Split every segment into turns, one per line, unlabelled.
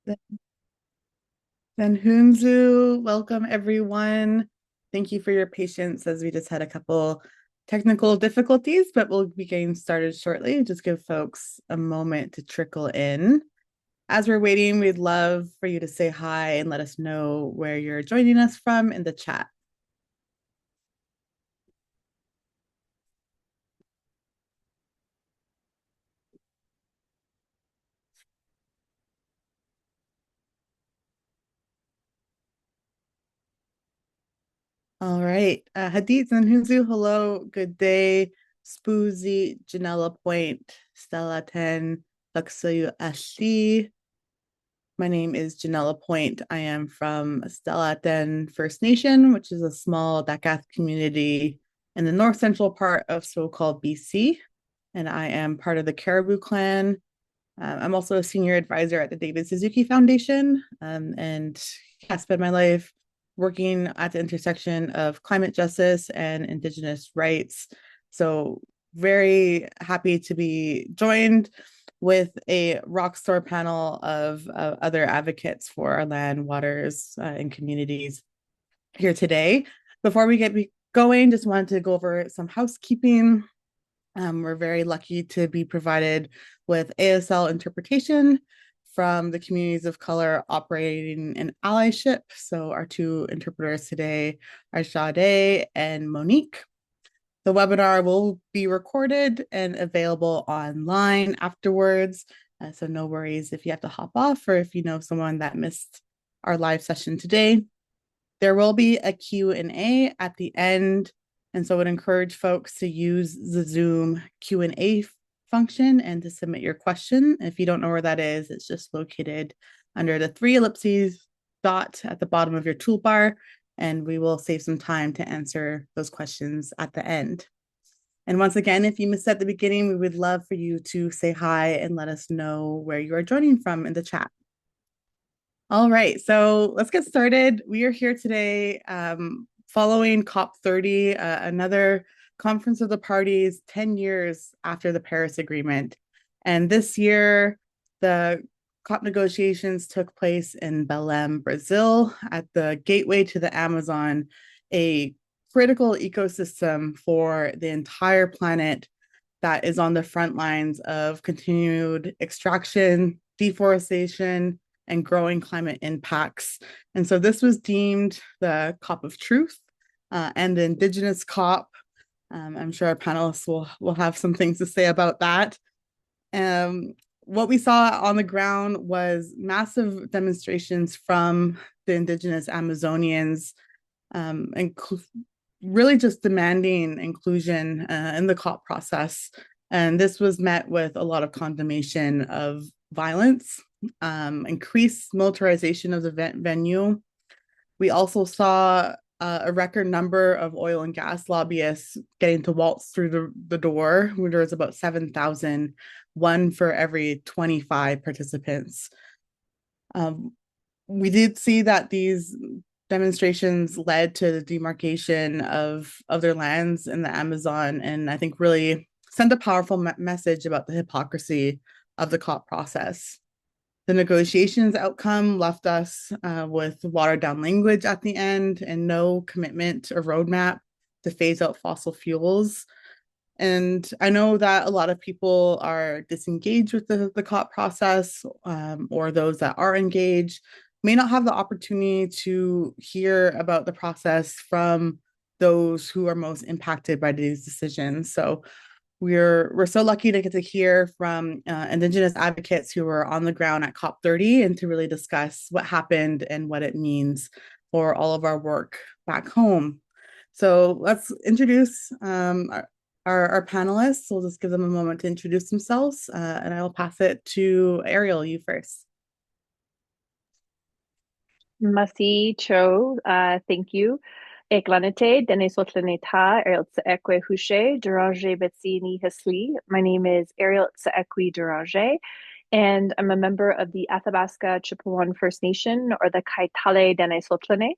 Then Hunzu, welcome everyone. Thank you for your patience as we just had a couple technical difficulties, but we'll be getting started shortly. Just give folks a moment to trickle in. As we're waiting, we'd love for you to say hi and let us know where you're joining us from in the chat. All right. Hadith and Hunzu, hello, good day. Spoozy, Janella Point, Stella 10, Laksayu Ashli. My name is Janella Point. I am from Stellaten First Nation, which is a small Dacath community in the north central part of so-called BC. And I am part of the Caribou clan. I'm also a senior advisor at the David Suzuki Foundation. And I spend my life working at the intersection of climate justice and Indigenous rights. So very happy to be joined with a rockstar panel of other advocates for our land, waters, and communities here today. Before we get going, just wanted to go over some housekeeping. We're very lucky to be provided with ASL interpretation from the communities of color operating in allyship. So our two interpreters today are Sade and Monique. The webinar will be recorded and available online afterwards. So no worries if you have to hop off or if you know someone that missed our live session today. There will be a Q&A at the end. And so I would encourage folks to use the Zoom Q&A function and to submit your question. If you don't know where that is, it's just located under the three ellipses dot at the bottom of your toolbar, and we will save some time to answer those questions at the end. And once again, if you missed at the beginning, we would love for you to say hi and let us know where you are joining from in the chat. All right, so let's get started. We are here today following COP30, another conference of the parties 10 years after the Paris Agreement. And this year, the COP negotiations took place in Belém, Brazil, at the gateway to the Amazon, a critical ecosystem for the entire planet that is on the front lines of continued extraction, deforestation, and growing climate impacts. And so this was deemed the COP of Truth and the Indigenous COP. I'm sure our panelists will have some things to say about that. What we saw on the ground was massive demonstrations from the Indigenous Amazonians, and really just demanding inclusion in the COP process. And this was met with a lot of condemnation of violence, increased militarization of the venue. We also saw a record number of oil and gas lobbyists getting to waltz through the door, where there was about 7,000, one for every 25 participants. We did see that these demonstrations led to the demarcation of their lands in the Amazon, and I think really sent a powerful message about the hypocrisy of the COP process. The negotiations outcome left us with watered down language at the end and no commitment or roadmap to phase out fossil fuels. And I know that a lot of people are disengaged with the COP process, or those that are engaged may not have the opportunity to hear about the process from those who are most impacted by these decisions. So we're so lucky to get to hear from Indigenous advocates who were on the ground at COP30 and to really discuss what happened and what it means for all of our work back home. So let's introduce our panelists. We'll just give them a moment to introduce themselves, and I will pass it to Ariel, you first.
Masi Cho, thank you. Eklanete, Denesotlane Ta, Ariel Tsaekwe Hushe, Deranger Betsini Hasli. My name is Ariel Tsaekwe Deranger, and I'm a member of the Athabasca Chippewan First Nation, or the Kaitale Denesotlane.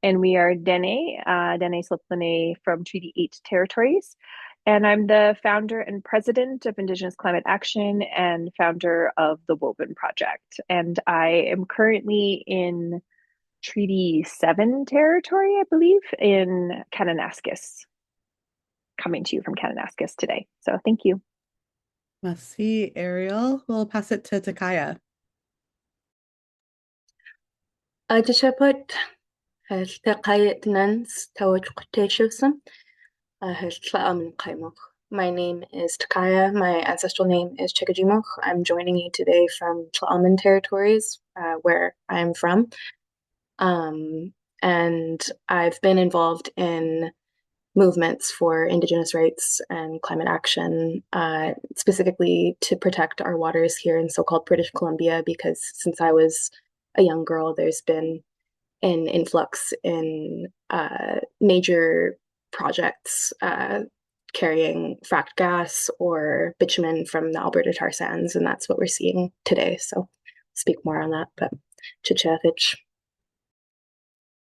And we are Dene Sotlane from Treaty 8 territories. And I'm the founder and president of Indigenous Climate Action and founder of the Woven Project. And I am currently in Treaty 7 territory, I believe, in Kananaskis, coming to you from Kananaskis today. So thank you.
Merci, Ariel. We'll pass it to Takaya.
Adishaput has Takayat Nans Tawach Kuteshivsum has Tlaam Kaimok. My name is Takaya. My ancestral name is Chikajimok. I'm joining you today from Tla'amin territories, where I'm from. And I've been involved in movements for Indigenous rights and climate action, specifically to protect our waters here in so-called British Columbia, because since I was a young girl, there's been an influx in major projects carrying fracked gas or bitumen from the Alberta tar sands, and that's what we're seeing today. So I'll speak more on that, but Chichevich.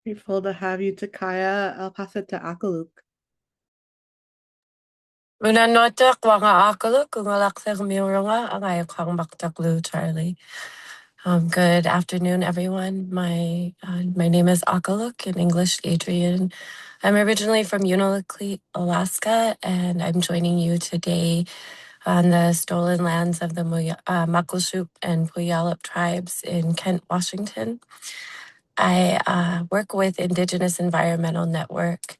Grateful to have you, Takaya. I'll pass it to Akaluk.
Unanotak wanga akaluk ungalaksak miuranga angay kang baktaklu Charlie. Good afternoon, everyone. My name is Akaluk, in English, Adrian. I'm originally from Unalakleet, Alaska, and I'm joining you today on the stolen lands of the Muckleshoot and Puyallup tribes in Kent, Washington. I work with Indigenous Environmental Network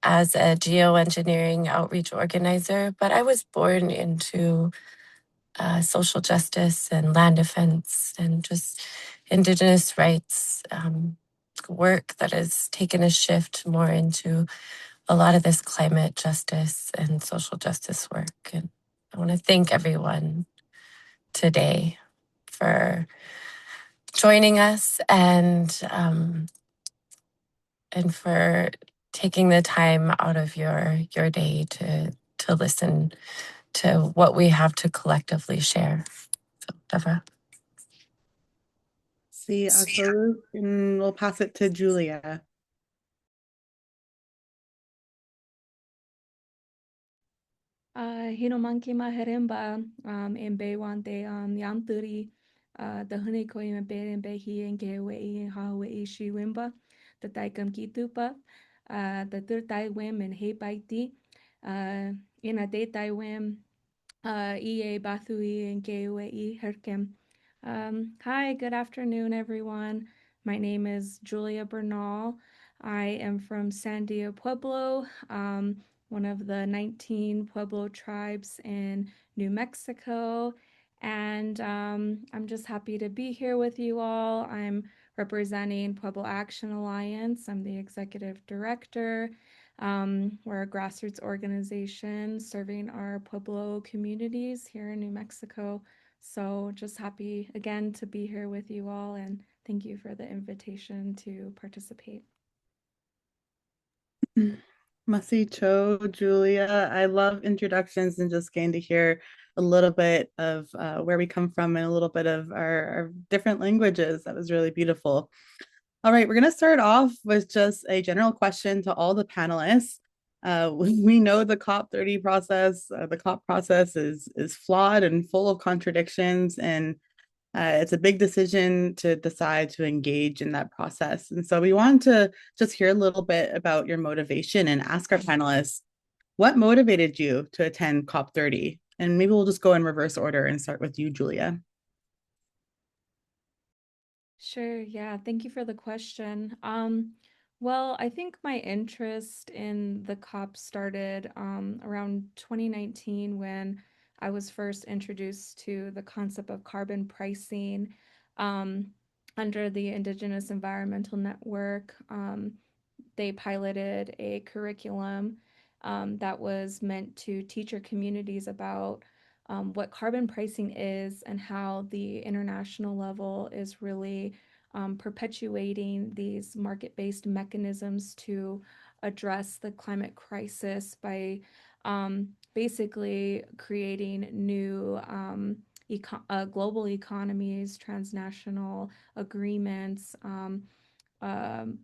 as a geoengineering outreach organizer, but I was born into social justice and land defense and just Indigenous rights work that has taken a shift more into a lot of this climate justice and social justice work. And I want to thank everyone today for joining us and for taking the time out of your day to listen to what we have to collectively share. So, Deborah.
See, Akaluk, and we'll pass it to Julia.
Hinomanki maheremba in Bewante Yamturi the Huniko in Bay and Behi and Gaway and Hawaii Shi Wimba, the Taikam Kitupa, the third Tai Wim and Hey Baiti, in a day Tai Wim, EA Bathui and Gaway Herkem. Hi, good afternoon, everyone. My name is Julia Bernal. I am from Sandia Pueblo, one of the 19 Pueblo tribes in New Mexico. And I'm just happy to be here with you all. I'm representing Pueblo Action Alliance. I'm the executive director. We're a grassroots organization serving our Pueblo communities here in New Mexico. So just happy again to be here with you all, and thank you for the invitation to participate.
Masi Cho, Julia. I love introductions and just getting to hear a little bit of where we come from and a little bit of our different languages. That was really beautiful. All right, we're going to start off with just a general question to all the panelists. We know the COP30 process, the COP process is flawed and full of contradictions, and it's a big decision to decide to engage in that process. And so we wanted to just hear a little bit about your motivation and ask our panelists, what motivated you to attend COP30? And maybe we'll just go in reverse order and start with you, Julia.
Sure, yeah, thank you for the question. Well, I think my interest in the COP started around 2019 when I was first introduced to the concept of carbon pricing um, under the Indigenous Environmental Network. They piloted a curriculum that was meant to teach our communities about what carbon pricing is and how the international level is really perpetuating these market-based mechanisms to address the climate crisis by basically creating new global economies, transnational agreements,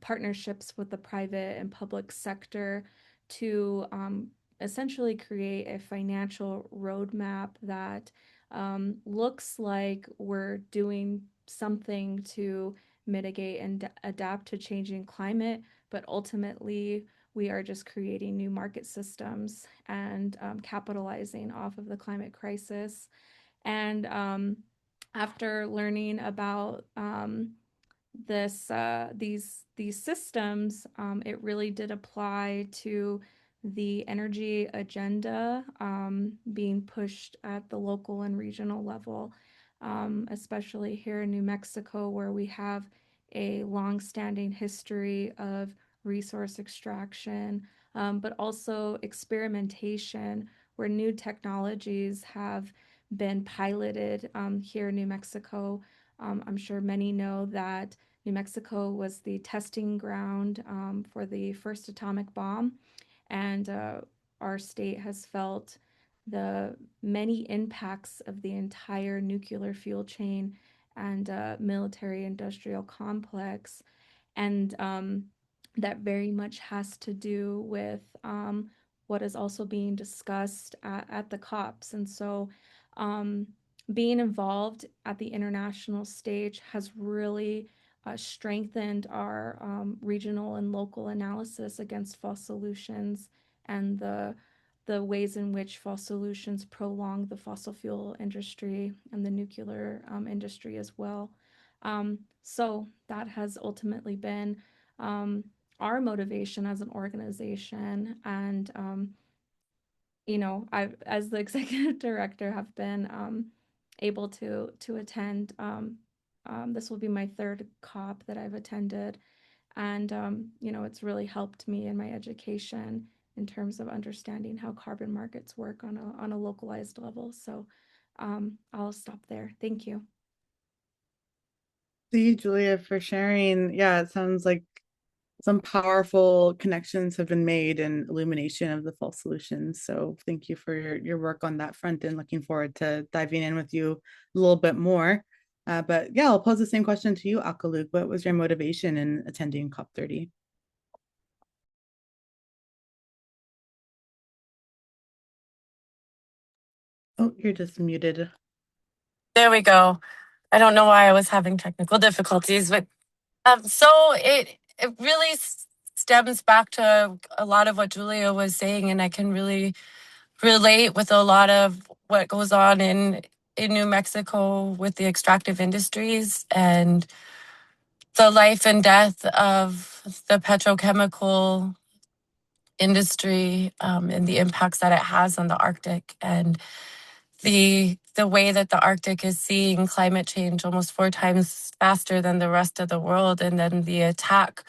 partnerships with the private and public sector to essentially create a financial roadmap that looks like we're doing something to mitigate and adapt to changing climate, but ultimately we are just creating new market systems and capitalizing off of the climate crisis. And after learning about these systems, it really did apply to the energy agenda being pushed at the local and regional level, especially here in New Mexico, where we have a long-standing history of resource extraction, but also experimentation, where new technologies have been piloted here in New Mexico. I'm sure many know that New Mexico was the testing ground for the first atomic bomb, and our state has felt the many impacts of the entire nuclear fuel chain and military industrial complex. And that very much has to do with what is also being discussed at the COPs. And so um, being involved at the international stage has really strengthened our regional and local analysis against false solutions and the ways in which false solutions prolong the fossil fuel industry and the nuclear industry as well. So that has ultimately been um, our motivation as an organization. And I, as the executive director, have been able to attend. This will be my third COP that I've attended, and it's really helped me in my education in terms of understanding how carbon markets work on a localized level. So I'll stop there. Thank you.
Thank you, Julia, for sharing. Yeah, it sounds like some powerful connections have been made in illumination of the false solutions. So thank you for your work on that front, and looking forward to diving in with you a little bit more. But yeah, I'll pose the same question to you, Akaluk. What was your motivation in attending COP30? Oh, you're just muted.
There we go. I don't know why I was having technical difficulties, but so it really stems back to a lot of what Julia was saying, and I can really relate with a lot of what goes on in New Mexico with the extractive industries and the life and death of the petrochemical industry, and the impacts that it has on the Arctic, and the way that the Arctic is seeing climate change almost 4 times faster than the rest of the world, and then the attack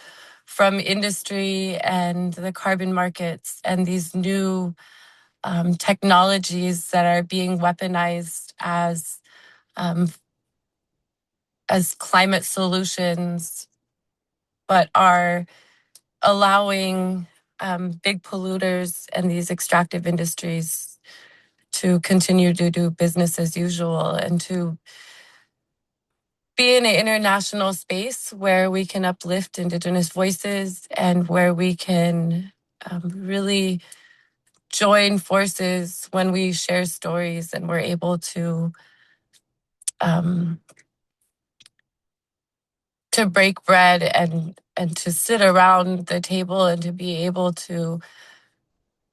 from industry and the carbon markets and these new technologies that are being weaponized as climate solutions, but are allowing big polluters and these extractive industries to continue to do business as usual, and to be in an international space where we can uplift Indigenous voices and where we can really join forces when we share stories and we're able um, to break bread and to sit around the table and to be able to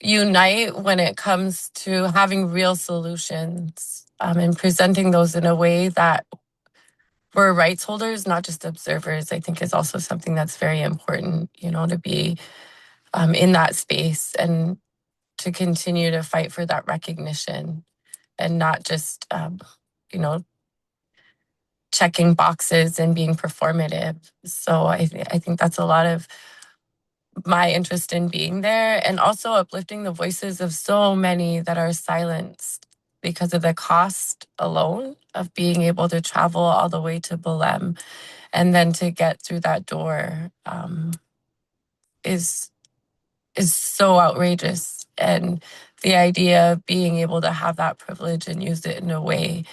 unite when it comes to having real solutions, and presenting those in a way that we're rights holders, not just observers, I think is also something that's very important, to be in that space and to continue to fight for that recognition, and not just, you know, checking boxes and being performative. So I think that's a lot of my interest in being there, and also uplifting the voices of so many that are silenced because of the cost alone of being able to travel all the way to Belém and then to get through that door is so outrageous. And the idea of being able to have that privilege and use it in a way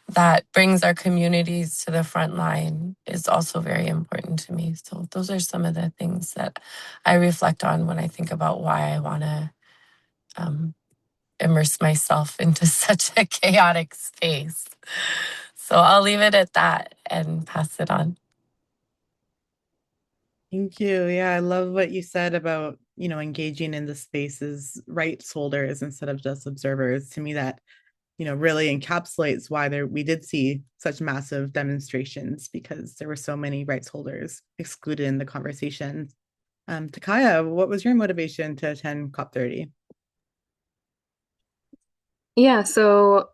that brings our communities to the front line is also very important to me. So those are some of the things that I reflect on when I think about why I want to immerse myself into such a chaotic space. So I'll leave it at that and pass it on.
Thank you. Yeah, I love what you said about, engaging in the spaces rights holders instead of just observers. To me, that, really encapsulates why we did see such massive demonstrations, because there were so many rights holders excluded in the conversation. Takaya, what was your motivation to attend COP30?
Yeah, so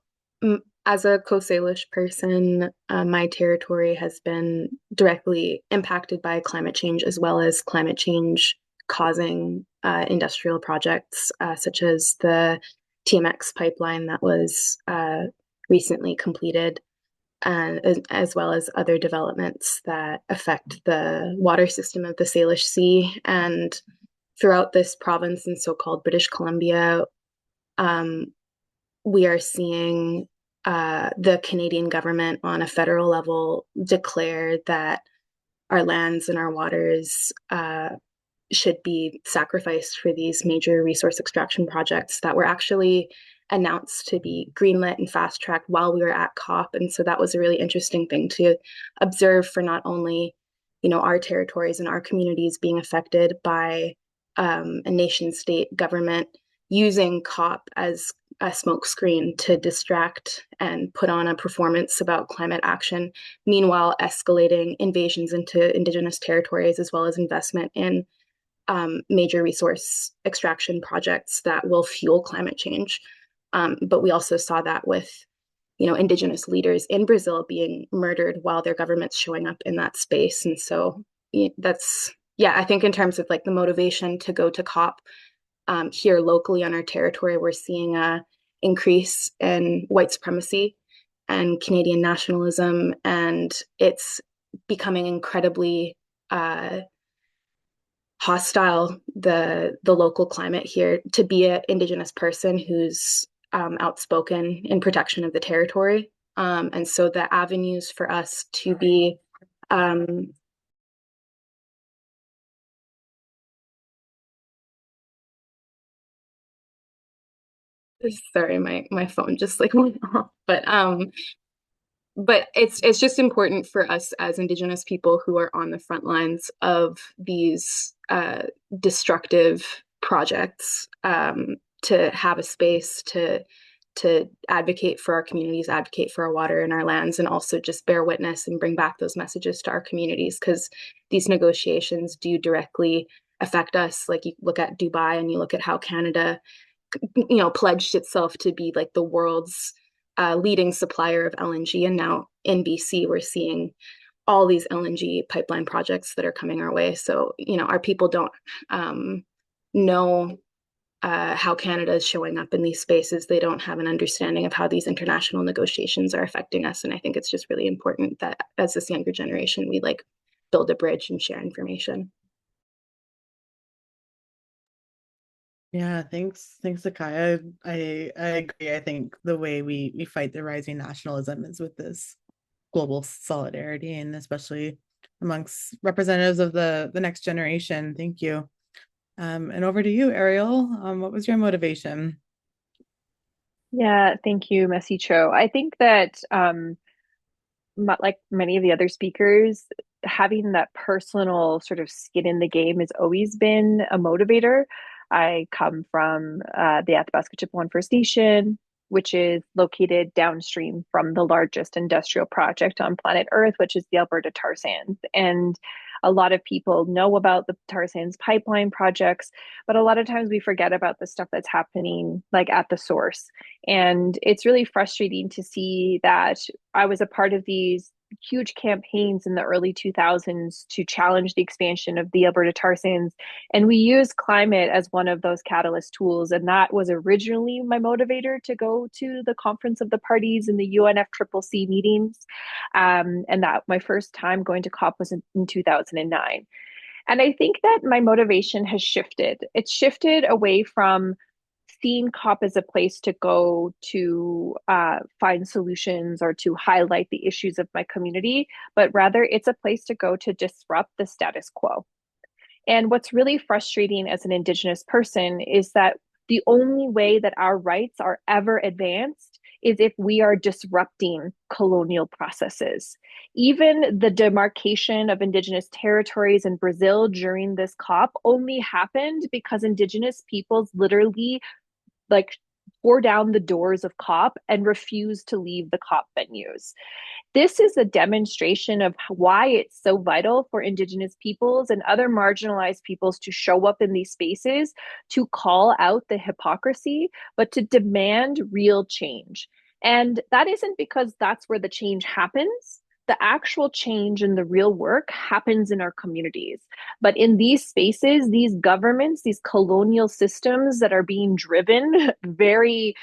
as a Coast Salish person, my territory has been directly impacted by climate change, as well as climate change causing industrial projects such as the TMX pipeline that was recently completed, as well as other developments that affect the water system of the Salish Sea. And throughout this province in so-called British Columbia, we are seeing the Canadian government on a federal level declare that our lands and our waters should be sacrificed for these major resource extraction projects that were actually announced to be greenlit and fast tracked while we were at COP. And so that was a really interesting thing to observe for not only, our territories and our communities being affected by a nation state government using COP as a smokescreen to distract and put on a performance about climate action, meanwhile escalating invasions into Indigenous territories as well as investment in major resource extraction projects that will fuel climate change. But we also saw that with, Indigenous leaders in Brazil being murdered while their government's showing up in that space. And so I think in terms of like the motivation to go to COP, here locally on our territory, we're seeing a increase in white supremacy and Canadian nationalism, and it's becoming incredibly hostile, the local climate here, to be an Indigenous person who's outspoken in protection of the territory. And so the avenues for us to be sorry, my phone just like went off. But it's just important for us as Indigenous people who are on the front lines of these destructive projects, to have a space to advocate for our communities, advocate for our water and our lands, and also just bear witness and bring back those messages to our communities, because these negotiations do directly affect us. Like, you look at Dubai and you look at how Canada, pledged itself to be like the world's leading supplier of LNG. And now in BC, we're seeing all these LNG pipeline projects that are coming our way. So, our people don't know how Canada is showing up in these spaces. They don't have an understanding of how these international negotiations are affecting us. And I think it's just really important that as this younger generation, we like build a bridge and share information.
Yeah, thanks, Akaya. I agree. I think the way we fight the rising nationalism is with this global solidarity, and especially amongst representatives of the next generation. Thank you. And over to you, Ariel. What was your motivation?
Yeah, thank you, Messi Cho. I think that like many of the other speakers, having that personal sort of skin in the game has always been a motivator. I come from the Athabasca Chippewa First Nation, which is located downstream from the largest industrial project on planet Earth, which is the Alberta tar sands. And a lot of people know about the tar sands pipeline projects, but a lot of times we forget about the stuff that's happening like at the source. And it's really frustrating to see that I was a part of these huge campaigns in the early 2000s to challenge the expansion of the Alberta tar sands. And we used climate as one of those catalyst tools. And that was originally my motivator to go to the Conference of the Parties and the UNFCCC meetings. And that my first time going to COP was in 2009. And I think that my motivation has shifted. It's shifted away from seeing COP as a place to go to find solutions or to highlight the issues of my community, but rather it's a place to go to disrupt the status quo. And what's really frustrating as an Indigenous person is that The only way that our rights are ever advanced is if we are disrupting colonial processes. Even the demarcation of Indigenous territories in Brazil during this COP only happened because Indigenous peoples literally like tore down the doors of COP and refused to leave the COP venues. This is a demonstration of why it's so vital for Indigenous peoples and other marginalized peoples to show up in these spaces, to call out the hypocrisy, but to demand real change. And that isn't because that's where the change happens. The actual change and the real work happens in our communities. But in these spaces, these governments, these colonial systems that are being driven very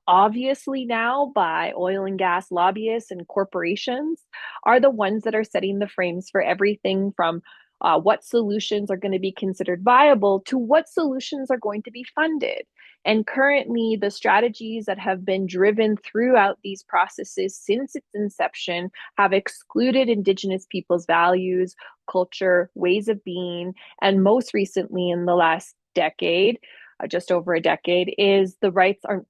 obviously now by oil and gas lobbyists and corporations, are the ones that are setting the frames for everything from what solutions are going to be considered viable to what solutions are going to be funded. And currently, the strategies that have been driven throughout these processes since its inception have excluded Indigenous peoples' values, culture, ways of being, and most recently in the last decade, just over a decade, is the rights are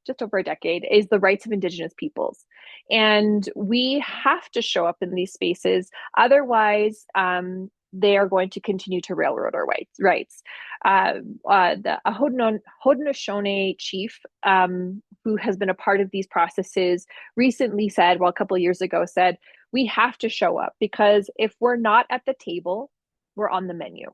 just over a decade, is the rights of Indigenous peoples. And we have to show up in these spaces. Otherwise, they are going to continue to railroad our rights. The Haudenosaunee chief, who has been a part of these processes, recently said, well, a couple of years ago, said, we have to show up because if we're not at the table, we're on the menu.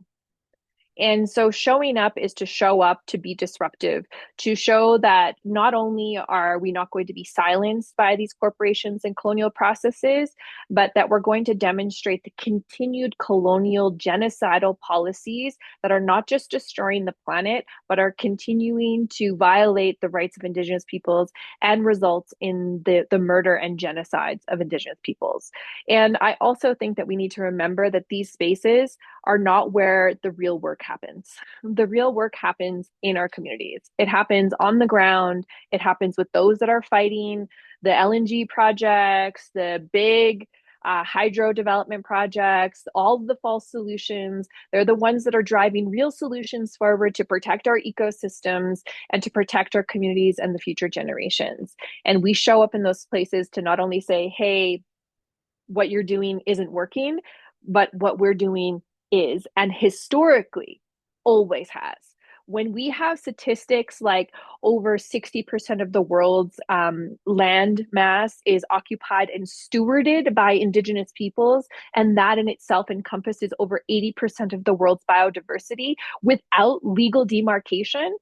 And so showing up is to show up to be disruptive, to show that not only are we not going to be silenced by these corporations and colonial processes, but that we're going to demonstrate the continued colonial genocidal policies that are not just destroying the planet, but are continuing to violate the rights of Indigenous peoples and results in the murder and genocides of Indigenous peoples. And I also think that we need to remember that these spaces are not where the real work happens. The real work happens in our communities. It happens on the ground. It happens with those that are fighting the LNG projects, the big hydro development projects, all of the false solutions. They're the ones that are driving real solutions forward to protect our ecosystems and to protect our communities and the future generations. And we show up in those places to not only say, hey, what you're doing isn't working, but what we're doing is, and historically always has. When we have statistics like over 60% of the world's land mass is occupied and stewarded by Indigenous peoples, and that in itself encompasses over 80% of the world's biodiversity without legal demarcation,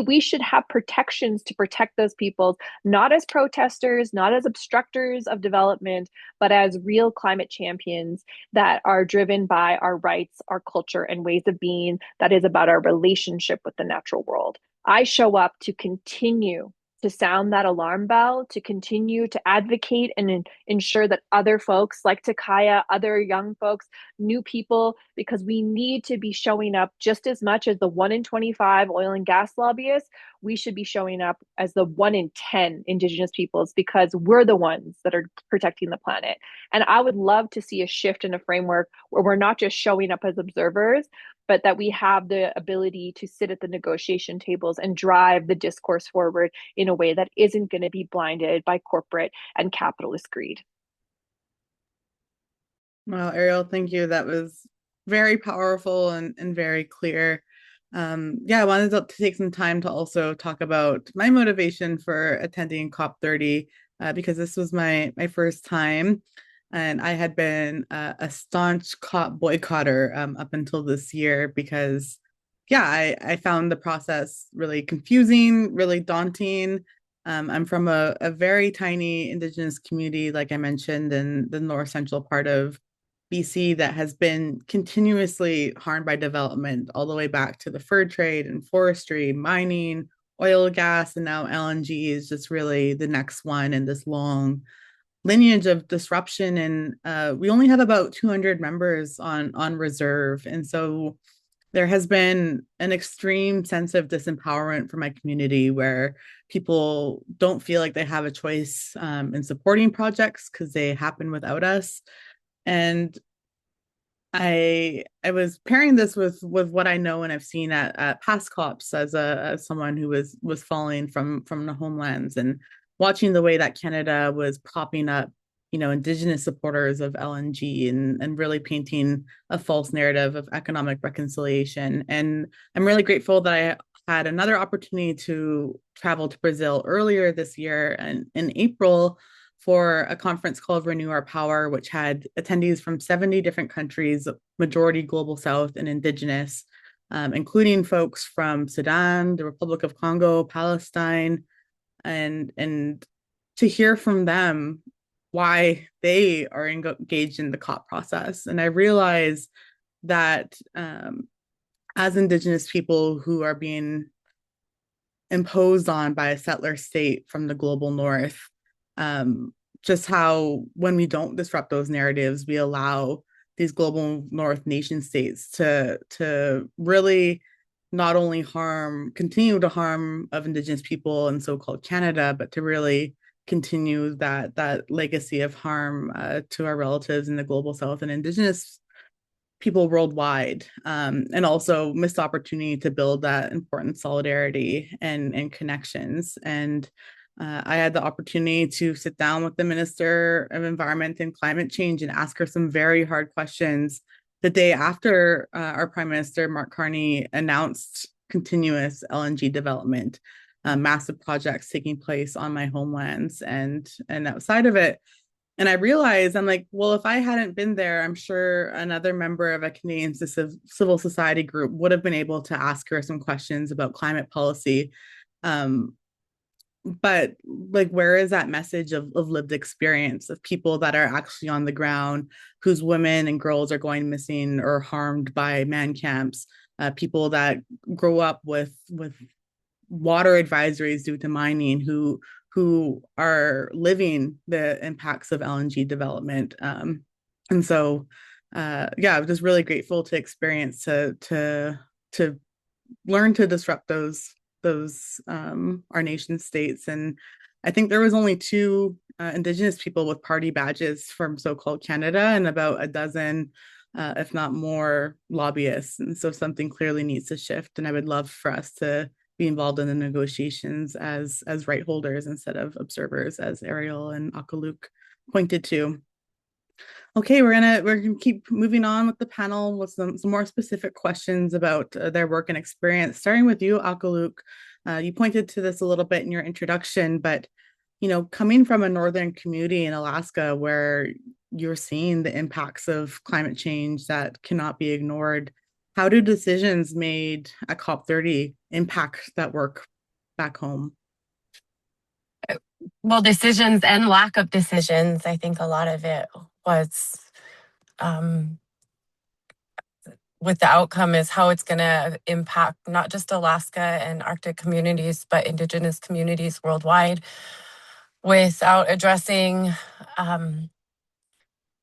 we should have protections to protect those peoples, not as protesters, not as obstructors of development, but as real climate champions that are driven by our rights, our culture, and ways of being that is about our relationship with the natural world. I show up to continue to sound that alarm bell, to continue to advocate and ensure that other folks like Takaya, other young folks, new people, because we need to be showing up just as much as the 1 in 25 oil and gas lobbyists. We should be showing up as the 1 in 10 Indigenous peoples because we're the ones that are protecting the planet. And I would love to see a shift in a framework where we're not just showing up as observers, but that we have the ability to sit at the negotiation tables and drive the discourse forward in a way that isn't going to be blinded by corporate and capitalist greed.
Well, Ariel, thank you. That was very powerful and very clear. I wanted to take some time to also talk about my motivation for attending COP30 because this was my first time. And I had been a staunch COP boycotter up until this year because, I found the process really confusing, really daunting. I'm from a very tiny Indigenous community, like I mentioned, in the north central part of BC that has been continuously harmed by development all the way back to the fur trade and forestry, mining, oil, gas, and now LNG is just really the next one in this long lineage of disruption. And we only have about 200 members on reserve. And so there has been an extreme sense of disempowerment for my community where people don't feel like they have a choice in supporting projects because they happen without us. And I was pairing this with what I know and I've seen at past COPs as someone who was falling from the homelands and watching the way that Canada was propping up, Indigenous supporters of LNG and really painting a false narrative of economic reconciliation. And I'm really grateful that I had another opportunity to travel to Brazil earlier this year and in April for a conference called Renew Our Power, which had attendees from 70 different countries, majority global South and Indigenous, including folks from Sudan, the Republic of Congo, Palestine, and to hear from them why they are engaged in the COP process. And I realize that as Indigenous people who are being imposed on by a settler state from the global North, um, just how when we don't disrupt those narratives, we allow these global North nation states to really not only continue to harm of Indigenous people in so-called Canada, but to really continue that legacy of harm to our relatives in the global South and Indigenous people worldwide, and also missed opportunity to build that important solidarity and connections. And I had the opportunity to sit down with the Minister of Environment and Climate Change and ask her some very hard questions the day after our Prime Minister, Mark Carney, announced continuous LNG development, massive projects taking place on my homelands and outside of it. And I realized, I'm like, well, if I hadn't been there, I'm sure another member of a Canadian civil society group would have been able to ask her some questions about climate policy. Um, but like, where is that message of lived experience of people that are actually on the ground, whose women and girls are going missing or harmed by man camps, people that grow up with water advisories due to mining who are living the impacts of LNG development. And so, yeah, I'm just really grateful to experience to learn to disrupt those our nation states. And I think there was only two Indigenous people with party badges from so-called Canada and about a dozen, if not more, lobbyists. And so something clearly needs to shift. And I would love for us to be involved in the negotiations as right holders instead of observers, as Ariel and Akaluk pointed to. Okay, we're gonna keep moving on with the panel with some more specific questions about their work and experience. Starting with you, Akaluk, you pointed to this a little bit in your introduction, but coming from a northern community in Alaska where you're seeing the impacts of climate change that cannot be ignored, how do decisions made at COP30 impact that work back home?
Well, decisions and lack of decisions. I think a lot of it was with the outcome is how it's going to impact not just Alaska and Arctic communities, but Indigenous communities worldwide without addressing,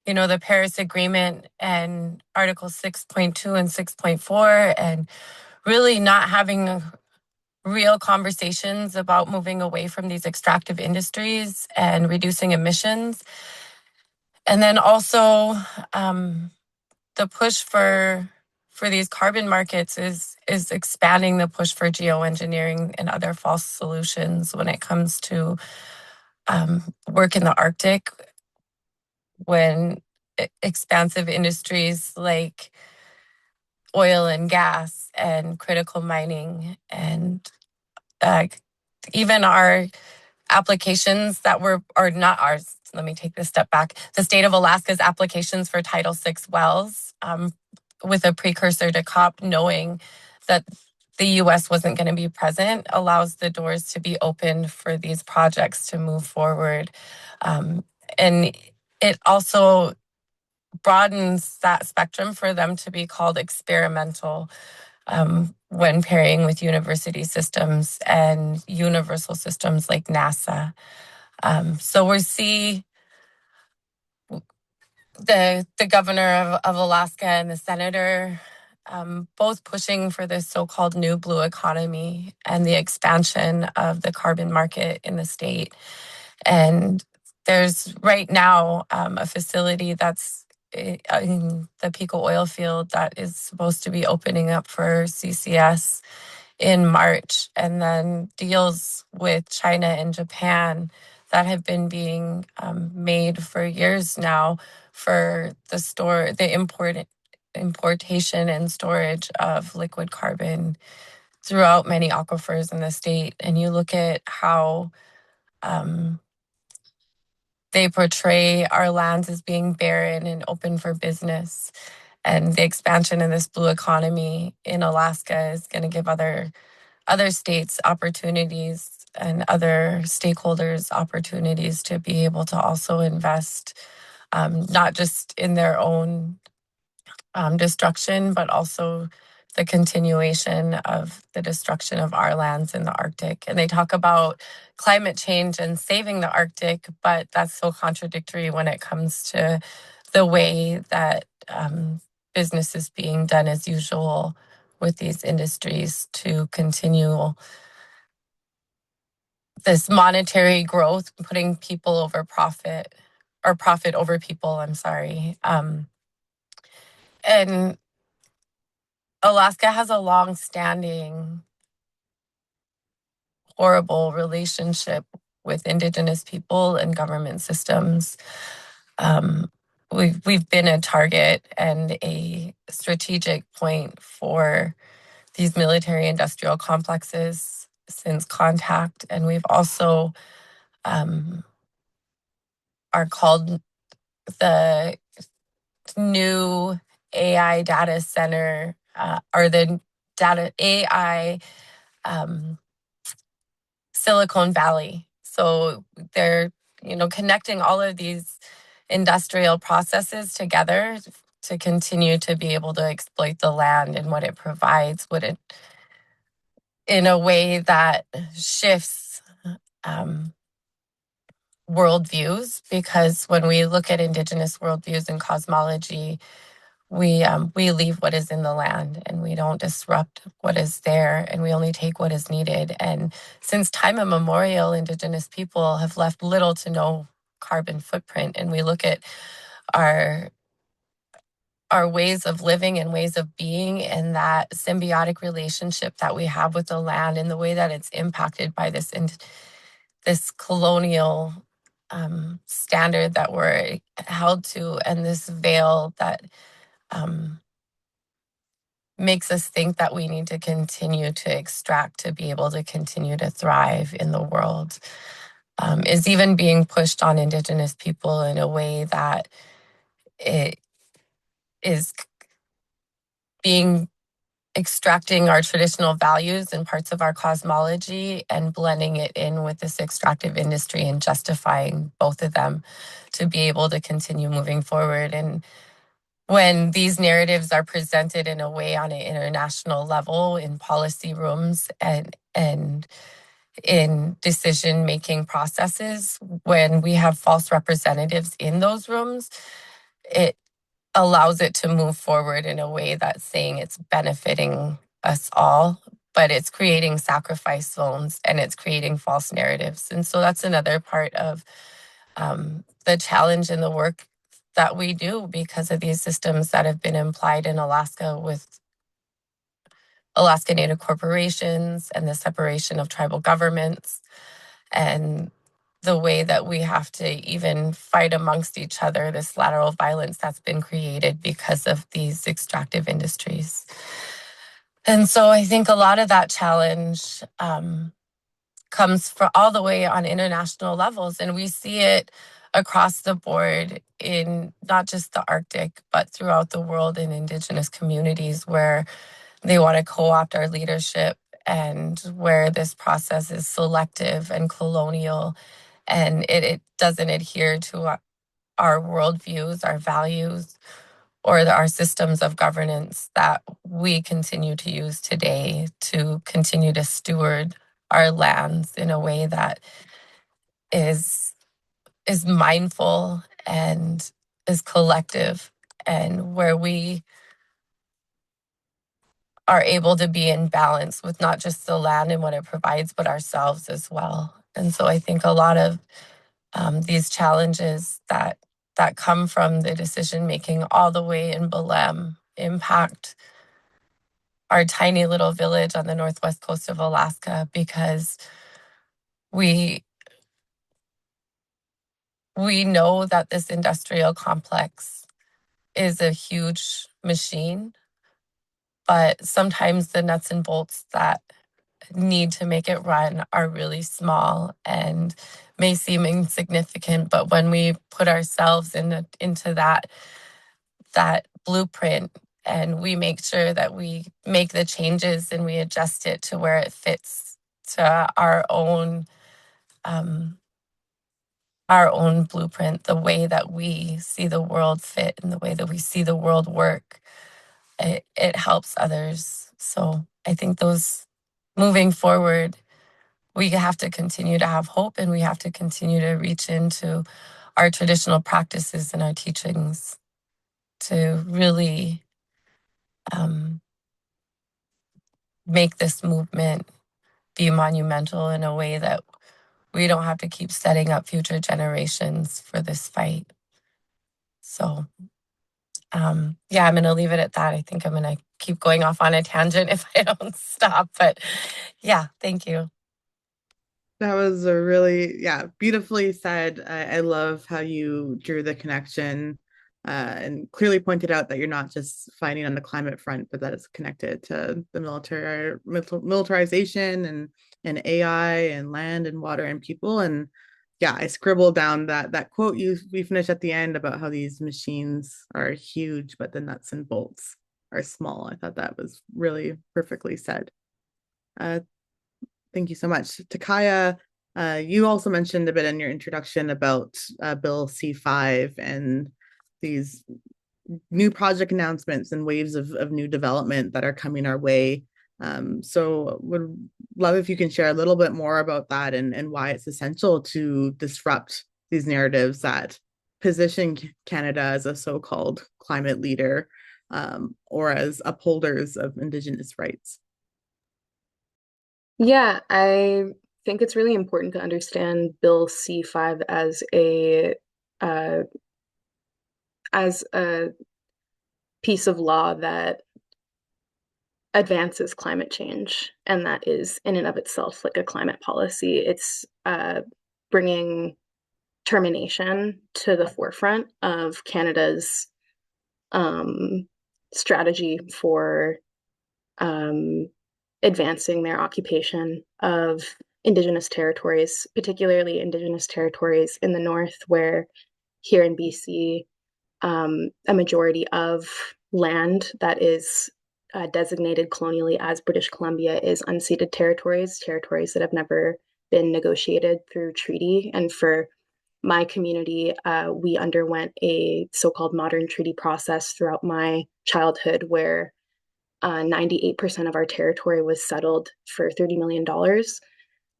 the Paris Agreement and Article 6.2 and 6.4, and really not having real conversations about moving away from these extractive industries and reducing emissions. And then also the push for these carbon markets is expanding the push for geoengineering and other false solutions when it comes to work in the Arctic, when expansive industries like oil and gas and critical mining and even our applications that are not ours. Let me take this step back. The state of Alaska's applications for Title VI wells, with a precursor to COP, knowing that the U.S. wasn't going to be present, allows the doors to be opened for these projects to move forward. And it also broadens that spectrum for them to be called experimental, when pairing with university systems and universal systems like NASA. So we see the governor of Alaska and the senator both pushing for this so-called new blue economy and the expansion of the carbon market in the state. And there's right now a facility that's in the Pico oil field that is supposed to be opening up for CCS in March, and then deals with China and Japan that have been being made for years now for the importation and storage of liquid carbon throughout many aquifers in the state. And you look at how they portray our lands as being barren and open for business. And the expansion in this blue economy in Alaska is going to give other states opportunities and other stakeholders opportunities to be able to also invest, not just in their own destruction, but also the continuation of the destruction of our lands in the Arctic. And they talk about climate change and saving the Arctic, but that's so contradictory when it comes to the way that business is being done as usual with these industries to continue this monetary growth, putting people over profit, or profit over people, I'm sorry. And Alaska has a long-standing, horrible relationship with Indigenous people and government systems. We've been a target and a strategic point for these military-industrial complexes since contact, and we've also are called the new AI data center, or the data AI Silicon Valley. So they're, connecting all of these industrial processes together to continue to be able to exploit the land and what it provides, in a way that shifts worldviews. Because when we look at Indigenous worldviews and cosmology, we leave what is in the land and we don't disrupt what is there, and we only take what is needed. And since time immemorial, Indigenous people have left little to no carbon footprint. And we look at our ways of living and ways of being, and that symbiotic relationship that we have with the land, and the way that it's impacted by this colonial standard that we're held to, and this veil that makes us think that we need to continue to extract to be able to continue to thrive in the world, is even being pushed on Indigenous people in a way that it is being extracting our traditional values and parts of our cosmology and blending it in with this extractive industry and justifying both of them to be able to continue moving forward. And when these narratives are presented in a way on an international level in policy rooms and in decision-making processes, when we have false representatives in those rooms, it allows it to move forward in a way that's saying it's benefiting us all, but it's creating sacrifice zones and it's creating false narratives. And so that's another part of the challenge in the work that we do, because of these systems that have been implied in Alaska with Alaska Native corporations and the separation of tribal governments, and the way that we have to even fight amongst each other, this lateral violence that's been created because of these extractive industries. And so I think a lot of that challenge comes from all the way on international levels, and we see it across the board in not just the Arctic, but throughout the world in Indigenous communities, where they want to co-opt our leadership, and where this process is selective and colonial, and it doesn't adhere to our worldviews, our values, or our systems of governance that we continue to use today to continue to steward our lands in a way that is mindful and is collective, and where we are able to be in balance with not just the land and what it provides, but ourselves as well. And so I think a lot of these challenges that that come from the decision making all the way in Belém impact our tiny little village on the northwest coast of Alaska, because we know that this industrial complex is a huge machine, but sometimes the nuts and bolts that need to make it run are really small and may seem insignificant. But when we put ourselves into that blueprint, and we make sure that we make the changes and we adjust it to where it fits to our own blueprint, the way that we see the world fit and the way that we see the world work, it helps others. So I think those moving forward, we have to continue to have hope, and we have to continue to reach into our traditional practices and our teachings to really make this movement be monumental in a way that we don't have to keep setting up future generations for this fight. So, yeah, I'm going to leave it at that. I think I'm going to keep going off on a tangent if I don't stop. But yeah, thank you.
That was a really, yeah, beautifully said. I love how you drew the connection and clearly pointed out that you're not just fighting on the climate front, but that it's connected to the militarization and AI and land and water and people. And yeah, I scribbled down that quote we finished at the end about how these machines are huge, but the nuts and bolts are small. I thought that was really perfectly said. Thank you so much. Takaya, you also mentioned a bit in your introduction about Bill C5 and these new project announcements and waves of new development that are coming our way. So would love if you can share a little bit more about that and why it's essential to disrupt these narratives that position Canada as a so-called climate leader or as upholders of Indigenous rights.
Yeah, I think it's really important to understand Bill C5 uh, as a piece of law that advances climate change, and that is in and of itself like a climate policy. It's bringing termination to the forefront of Canada's strategy for advancing their occupation of Indigenous territories, particularly Indigenous territories in the north, where here in BC, a majority of land that is designated colonially as British Columbia is unceded territories, territories that have never been negotiated through treaty. And for my community, we underwent a so-called modern treaty process throughout my childhood where 98% of our territory was settled for $30 million.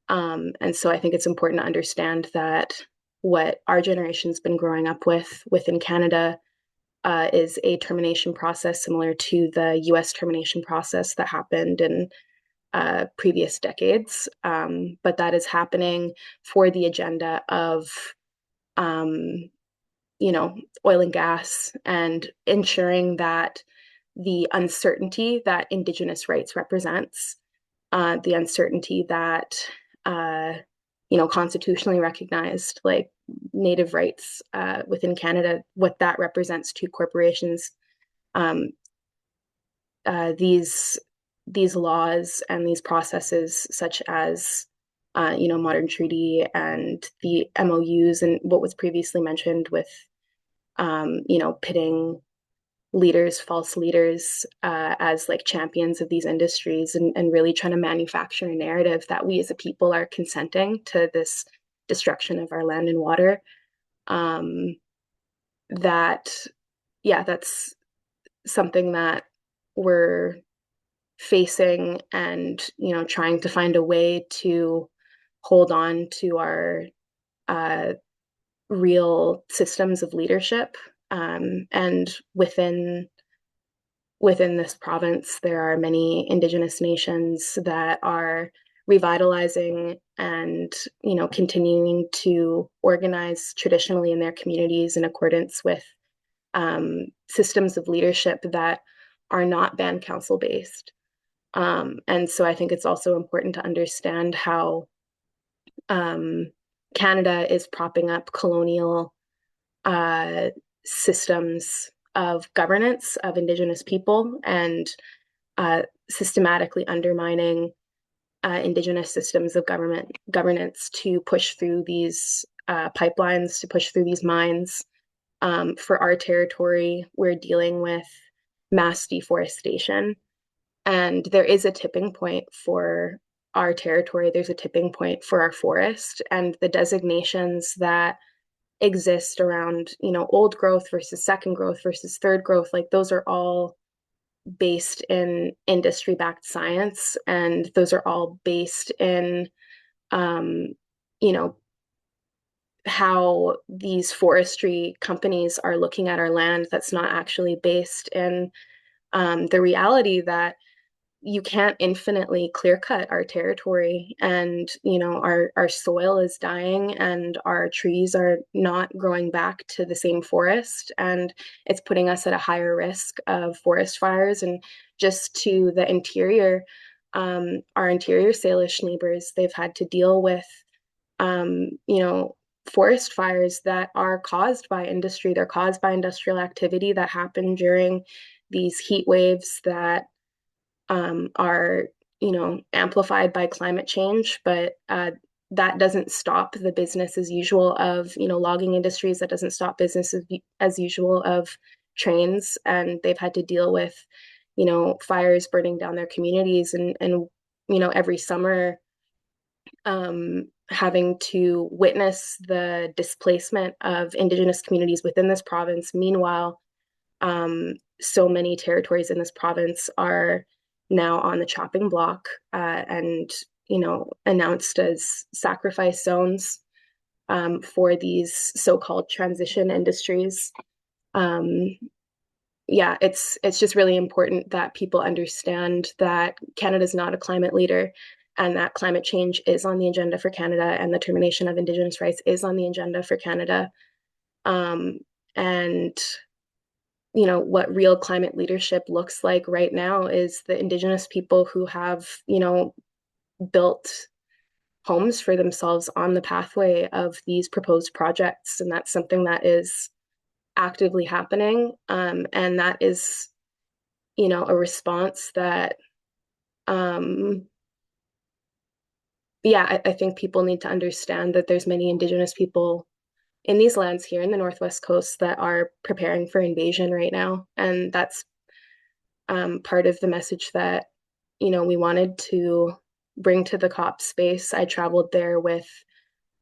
And so I think it's important to understand that what our generation's been growing up with within Canada is a termination process similar to the US termination process that happened in previous decades. But that is happening for the agenda of, oil and gas and ensuring that the uncertainty that Indigenous rights represents, the uncertainty that, constitutionally recognized, like Native rights within Canada, what that represents to corporations. These laws and these processes, such as modern treaty and the MOUs and what was previously mentioned with pitting leaders, false leaders, as like champions of these industries and really trying to manufacture a narrative that we as a people are consenting to this destruction of our land and water. That's something that we're facing and, trying to find a way to hold on to our real systems of leadership. And within this province, there are many Indigenous nations that are revitalizing and, continuing to organize traditionally in their communities in accordance with systems of leadership that are not band council based. And so I think it's also important to understand how Canada is propping up colonial systems of governance of Indigenous people and systematically undermining Indigenous systems of governance to push through these pipelines, to push through these mines. For our territory, we're dealing with mass deforestation. And there is a tipping point for our territory. There's a tipping point for our forest, and the designations that exist around, old growth versus second growth versus third growth, like those are all based in industry-backed science, and those are all based in, you know, how these forestry companies are looking at our land that's not actually based in the reality that you can't infinitely clear cut our territory, and our soil is dying and our trees are not growing back to the same forest, and it's putting us at a higher risk of forest fires. And just to the interior, our interior Salish neighbors, they've had to deal with forest fires that are caused by industry. They're caused by industrial activity that happen during these heat waves that are, amplified by climate change, but that doesn't stop the business as usual of, logging industries. That doesn't stop business as usual of trains. And they've had to deal with, fires burning down their communities, and every summer having to witness the displacement of Indigenous communities within this province. Meanwhile, so many territories in this province are now on the chopping block, and announced as sacrifice zones for these so-called transition industries. Yeah, it's just really important that people understand that Canada is not a climate leader, and that climate change is on the agenda for Canada, and the termination of Indigenous rights is on the agenda for Canada. And what real climate leadership looks like right now is the Indigenous people who have, built homes for themselves on the pathway of these proposed projects. And that's something that is actively happening. And that is, a response that, I think people need to understand that there's many Indigenous people in these lands here in the Northwest Coast that are preparing for invasion right now. And that's part of the message that, we wanted to bring to the COP space. I traveled there with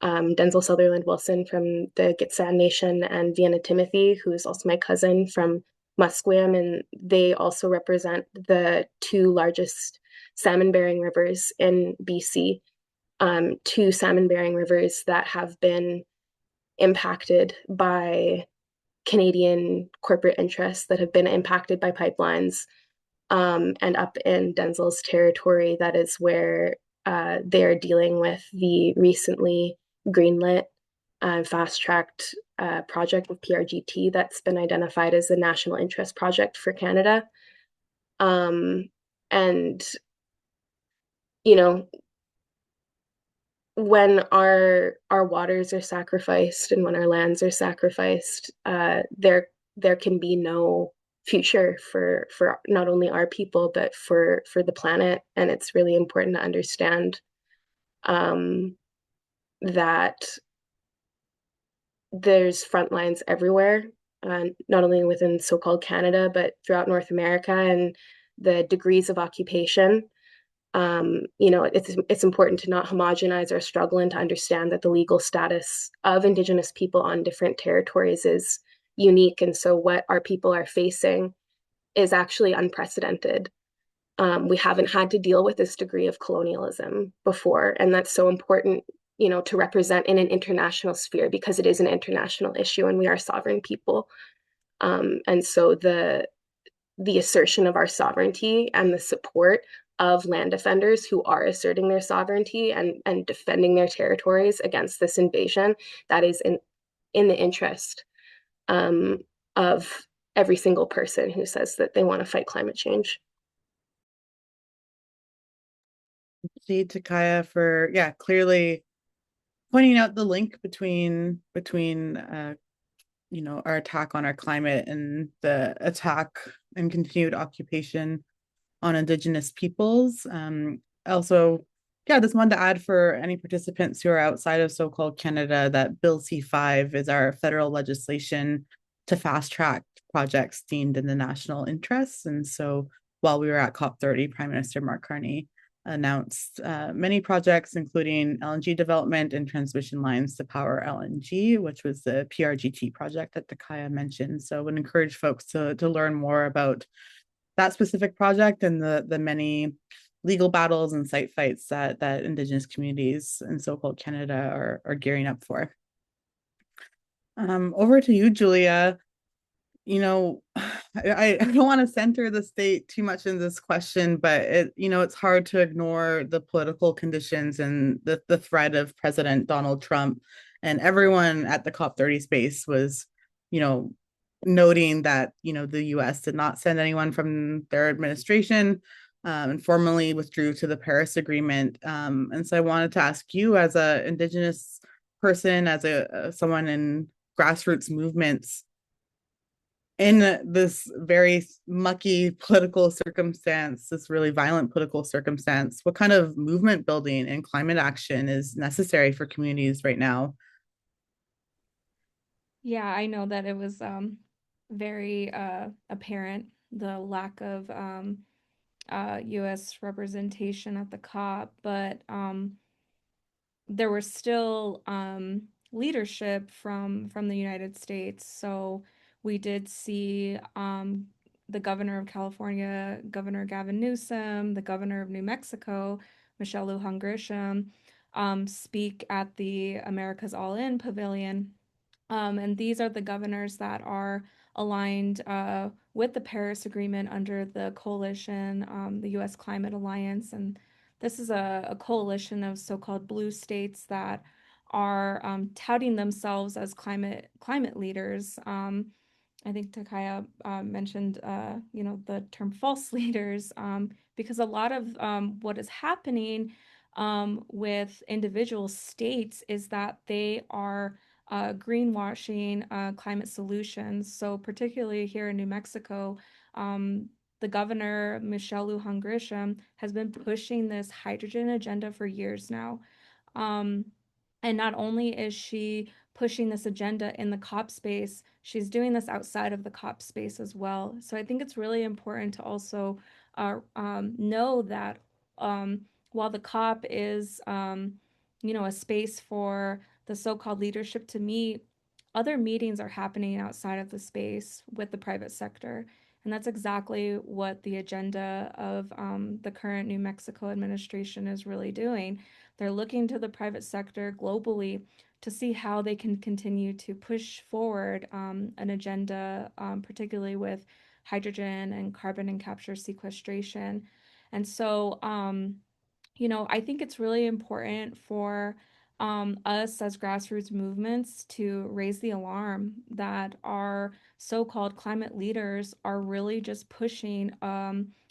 Denzel Sutherland Wilson from the Gitxsan Nation, and Vienna Timothy, who is also my cousin from Musqueam, and they also represent the two largest salmon-bearing rivers in BC, two salmon-bearing rivers that have been impacted by Canadian corporate interests, that have been impacted by pipelines. And up in Denzel's territory, that is where they're dealing with the recently greenlit fast-tracked project with PRGT that's been identified as a national interest project for Canada. And, when our waters are sacrificed and when our lands are sacrificed, there can be no future for not only our people but for the planet. And it's really important to understand that there's front lines everywhere, not only within so-called Canada but throughout North America, and the degrees of occupation. It's important to not homogenize our struggle and to understand that the legal status of Indigenous people on different territories is unique. And so what our people are facing is actually unprecedented. We haven't had to deal with this degree of colonialism before. And that's so important, to represent in an international sphere, because it is an international issue and we are sovereign people. And so the assertion of our sovereignty and the support of land defenders who are asserting their sovereignty and defending their territories against this invasion that is in the interest of every single person who says that they want to fight climate change.
Thank you, Takaya, for clearly pointing out the link between our attack on our climate and the attack and continued occupation on Indigenous peoples. Also, just wanted to add for any participants who are outside of so-called Canada that Bill C5 is our federal legislation to fast track projects deemed in the national interest. And so while we were at COP30, Prime Minister Mark Carney announced many projects, including LNG development and transmission lines to power LNG, which was the PRGT project that Takaya mentioned. So I would encourage folks to learn more about that specific project and the many legal battles and site fights that Indigenous communities in so-called Canada are gearing up for. Over to you, Julia. I don't want to center the state too much in this question, but it's hard to ignore the political conditions and the threat of President Donald Trump. And everyone at the COP30 space was, noting that, the US did not send anyone from their administration and formally withdrew to the Paris Agreement. And so I wanted to ask you, as an Indigenous person, as someone in grassroots movements, in this very mucky political circumstance, this really violent political circumstance, what kind of movement building and climate action is necessary for communities right now?
Yeah, I know that it was very apparent, the lack of US representation at the COP, but there was still leadership from the United States. So we did see the governor of California, Governor Gavin Newsom, the governor of New Mexico, Michelle Lujan Grisham, speak at the America's All In Pavilion. And these are the governors that are aligned with the Paris Agreement under the coalition, the U.S. Climate Alliance. And this is a coalition of so-called blue states that are touting themselves as climate leaders. I think Takaya mentioned, the term false leaders, because a lot of what is happening with individual states is that they are greenwashing climate solutions. So particularly here in New Mexico, the governor, Michelle Lujan Grisham, has been pushing this hydrogen agenda for years now. And not only is she pushing this agenda in the COP space, she's doing this outside of the COP space as well. So I think it's really important to also know that while the COP is, a space for the so-called leadership to meet, other meetings are happening outside of the space with the private sector. And that's exactly what the agenda of the current New Mexico administration is really doing. They're looking to the private sector globally to see how they can continue to push forward an agenda, particularly with hydrogen and carbon and capture sequestration. And so, I think it's really important for us as grassroots movements to raise the alarm that our so-called climate leaders are really just pushing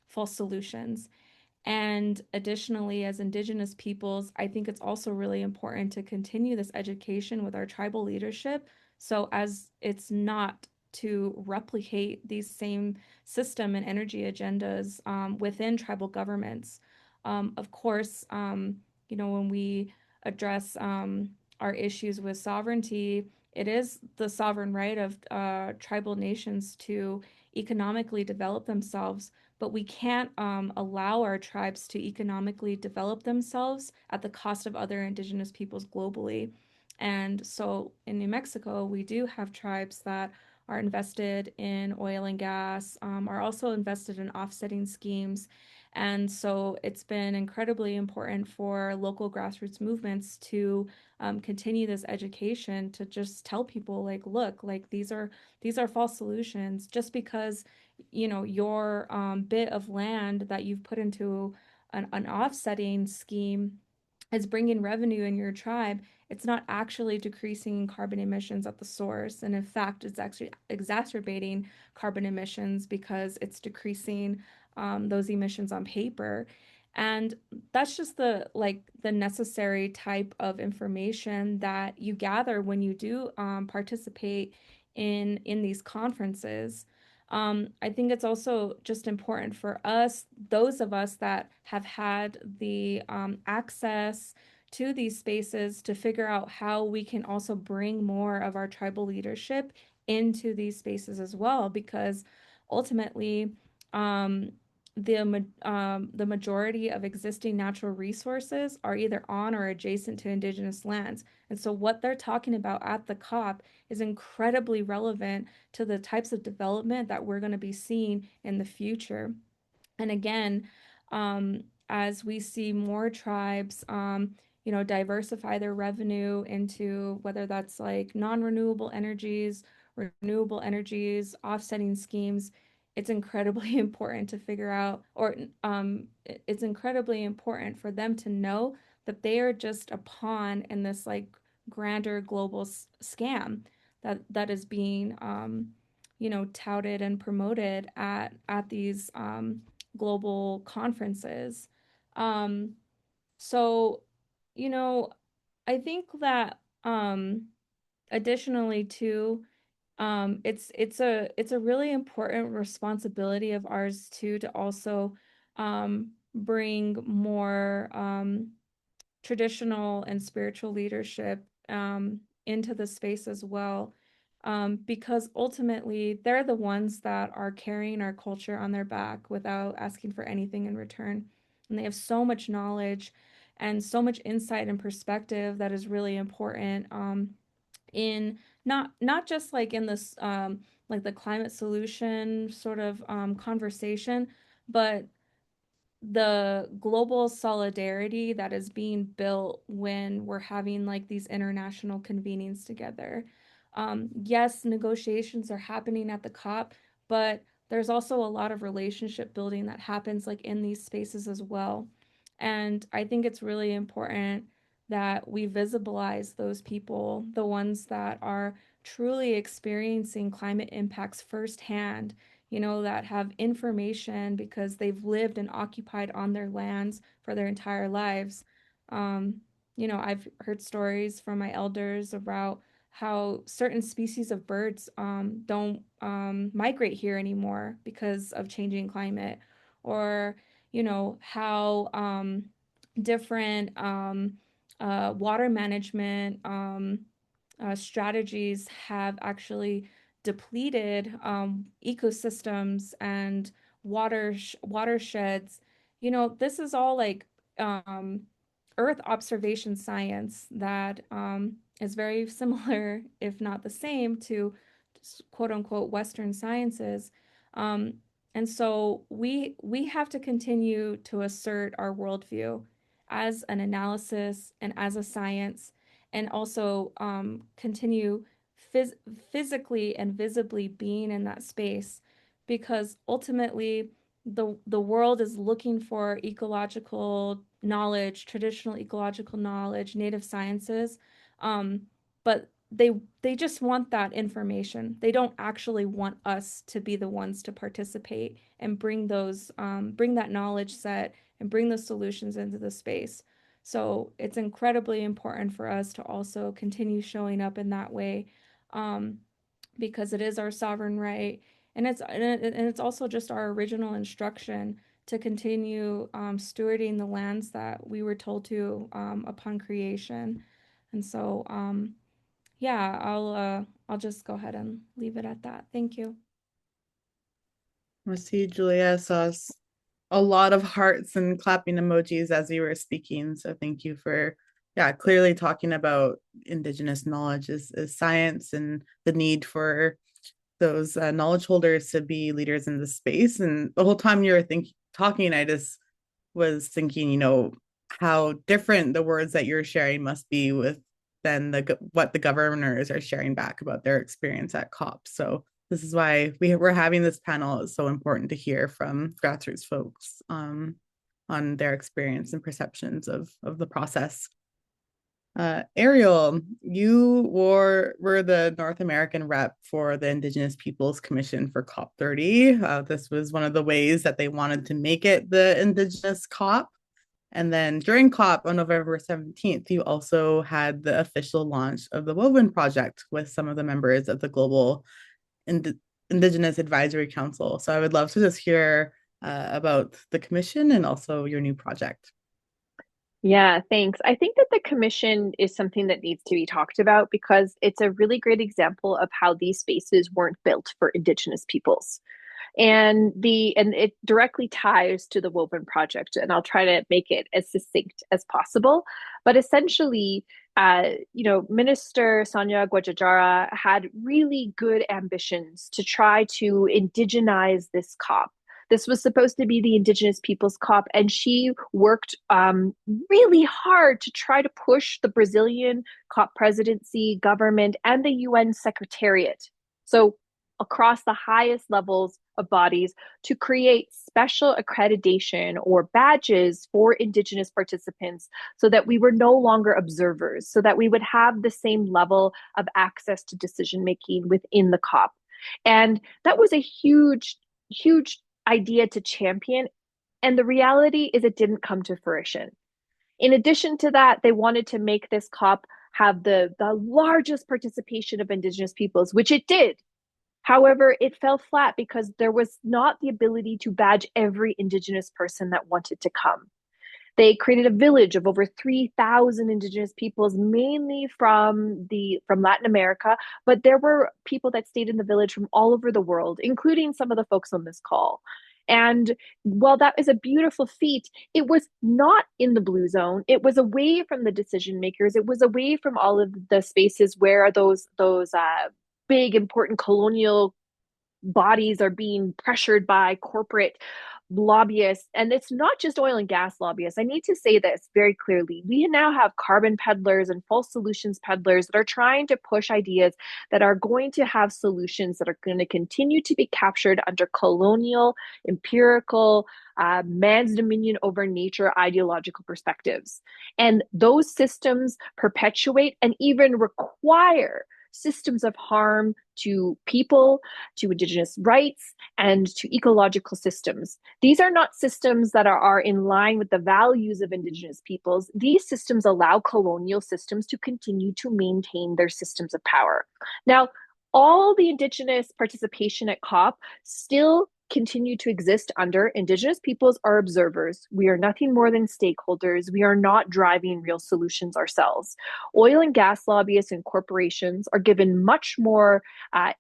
false solutions. And additionally, as Indigenous peoples, I think it's also really important to continue this education with our tribal leadership. So as it's not to replicate these same system and energy agendas within tribal governments. Of course, when we address our issues with sovereignty, it is the sovereign right of tribal nations to economically develop themselves, but we can't allow our tribes to economically develop themselves at the cost of other Indigenous peoples globally. And so in New Mexico, we do have tribes that are invested in oil and gas, are also invested in offsetting schemes. And so it's been incredibly important for local grassroots movements to continue this education, to just tell people, like, look, like these are false solutions. Just because your bit of land that you've put into an offsetting scheme is bringing revenue in your tribe, it's not actually decreasing carbon emissions at the source. And in fact, it's actually exacerbating carbon emissions because it's decreasing those emissions on paper. And that's just the necessary type of information that you gather when you do participate in these conferences. I think it's also just important for us, those of us that have had the access to these spaces, to figure out how we can also bring more of our tribal leadership into these spaces as well, because ultimately, um, the majority of existing natural resources are either on or adjacent to Indigenous lands. And so what they're talking about at the COP is incredibly relevant to the types of development that we're going to be seeing in the future. And again, as we see more tribes, diversify their revenue into whether that's like non-renewable energies, renewable energies, offsetting schemes, it's incredibly important to figure out, or it's incredibly important for them to know that they are just a pawn in this like grander global scam that is being touted and promoted at these global conferences. Um, so, you know, I think that additionally too, it's a really important responsibility of ours too to also bring more traditional and spiritual leadership into the space as well. Because ultimately, they're the ones that are carrying our culture on their back without asking for anything in return. And they have so much knowledge and so much insight and perspective that is really important in not just like in this like the climate solution sort of conversation, but the global solidarity that is being built when we're having like these international convenings together. Yes, negotiations are happening at the COP, but there's also a lot of relationship building that happens like in these spaces as well. And I think it's really important that we visibilize those people, the ones that are truly experiencing climate impacts firsthand, that have information because they've lived and occupied on their lands for their entire lives. Um, I've heard stories from my elders about how certain species of birds don't migrate here anymore because of changing climate, or, how different water management strategies have actually depleted ecosystems and watersheds. This is all like um, Earth observation science that is very similar, if not the same, to quote unquote Western sciences. Um, and so we have to continue to assert our worldview as an analysis and as a science, and also continue phys physically and visibly being in that space, because ultimately the world is looking for ecological knowledge, traditional ecological knowledge, native sciences, um, but they just want that information. They don't actually want us to be the ones to participate and bring that knowledge set and bring the solutions into the space. So it's incredibly important for us to also continue showing up in that way, um, because it is our sovereign right, and it's also just our original instruction to continue stewarding the lands that we were told to upon creation. And so, yeah, I'll just go ahead and leave it at that. Thank you.
I see Julia saw a lot of hearts and clapping emojis as you were speaking. So thank you for, yeah, clearly talking about Indigenous knowledge as science and the need for those knowledge holders to be leaders in the space. And the whole time you were talking, I just was thinking, how different the words that you're sharing must be with than what the governors are sharing back about their experience at COP. So this is why we're having this panel. It's so important to hear from grassroots folks on their experience and perceptions of the process. Ariel, you were the North American rep for the Indigenous Peoples Commission for COP30. This was one of the ways that they wanted to make it the Indigenous COP. And then during COP on November 17th, you also had the official launch of the Woven Project with some of the members of the Global Indigenous Advisory Council. So I would love to just hear about the commission and also your new project.
Yeah, thanks. I think that the commission is something that needs to be talked about because it's a really great example of how these spaces weren't built for Indigenous peoples. And it directly ties to the Woven Project, and I'll try to make it as succinct as possible. But essentially, Minister Sonia Guajajara had really good ambitions to try to indigenize this COP. This was supposed to be the Indigenous Peoples COP, and she worked really hard to try to push the Brazilian COP presidency, government, and the UN Secretariat. So across the highest levels of bodies to create special accreditation or badges for Indigenous participants so that we were no longer observers, so that we would have the same level of access to decision making within the COP. And that was a huge, huge idea to champion. And the reality is it didn't come to fruition. In addition to that, they wanted to make this COP have the largest participation of Indigenous peoples, which it did. However, it fell flat because there was not the ability to badge every Indigenous person that wanted to come. They created a village of over 3,000 Indigenous peoples, mainly from Latin America, but there were people that stayed in the village from all over the world, including some of the folks on this call. And while that is a beautiful feat, it was not in the blue zone. It was away from the decision makers. It was away from all of the spaces where those big, important colonial bodies are being pressured by corporate lobbyists. And it's not just oil and gas lobbyists. I need to say this very clearly. We now have carbon peddlers and false solutions peddlers that are trying to push ideas that are going to have solutions that are going to continue to be captured under colonial, empirical, man's dominion over nature ideological perspectives. And those systems perpetuate and even require systems of harm to people, to Indigenous rights, and to ecological systems. These are not systems that are in line with the values of Indigenous peoples. These systems allow colonial systems to continue to maintain their systems of power. Now, all the Indigenous participation at COP still continue to exist under. Indigenous peoples are observers. We are nothing more than stakeholders. We are not driving real solutions ourselves. Oil and gas lobbyists and corporations are given much more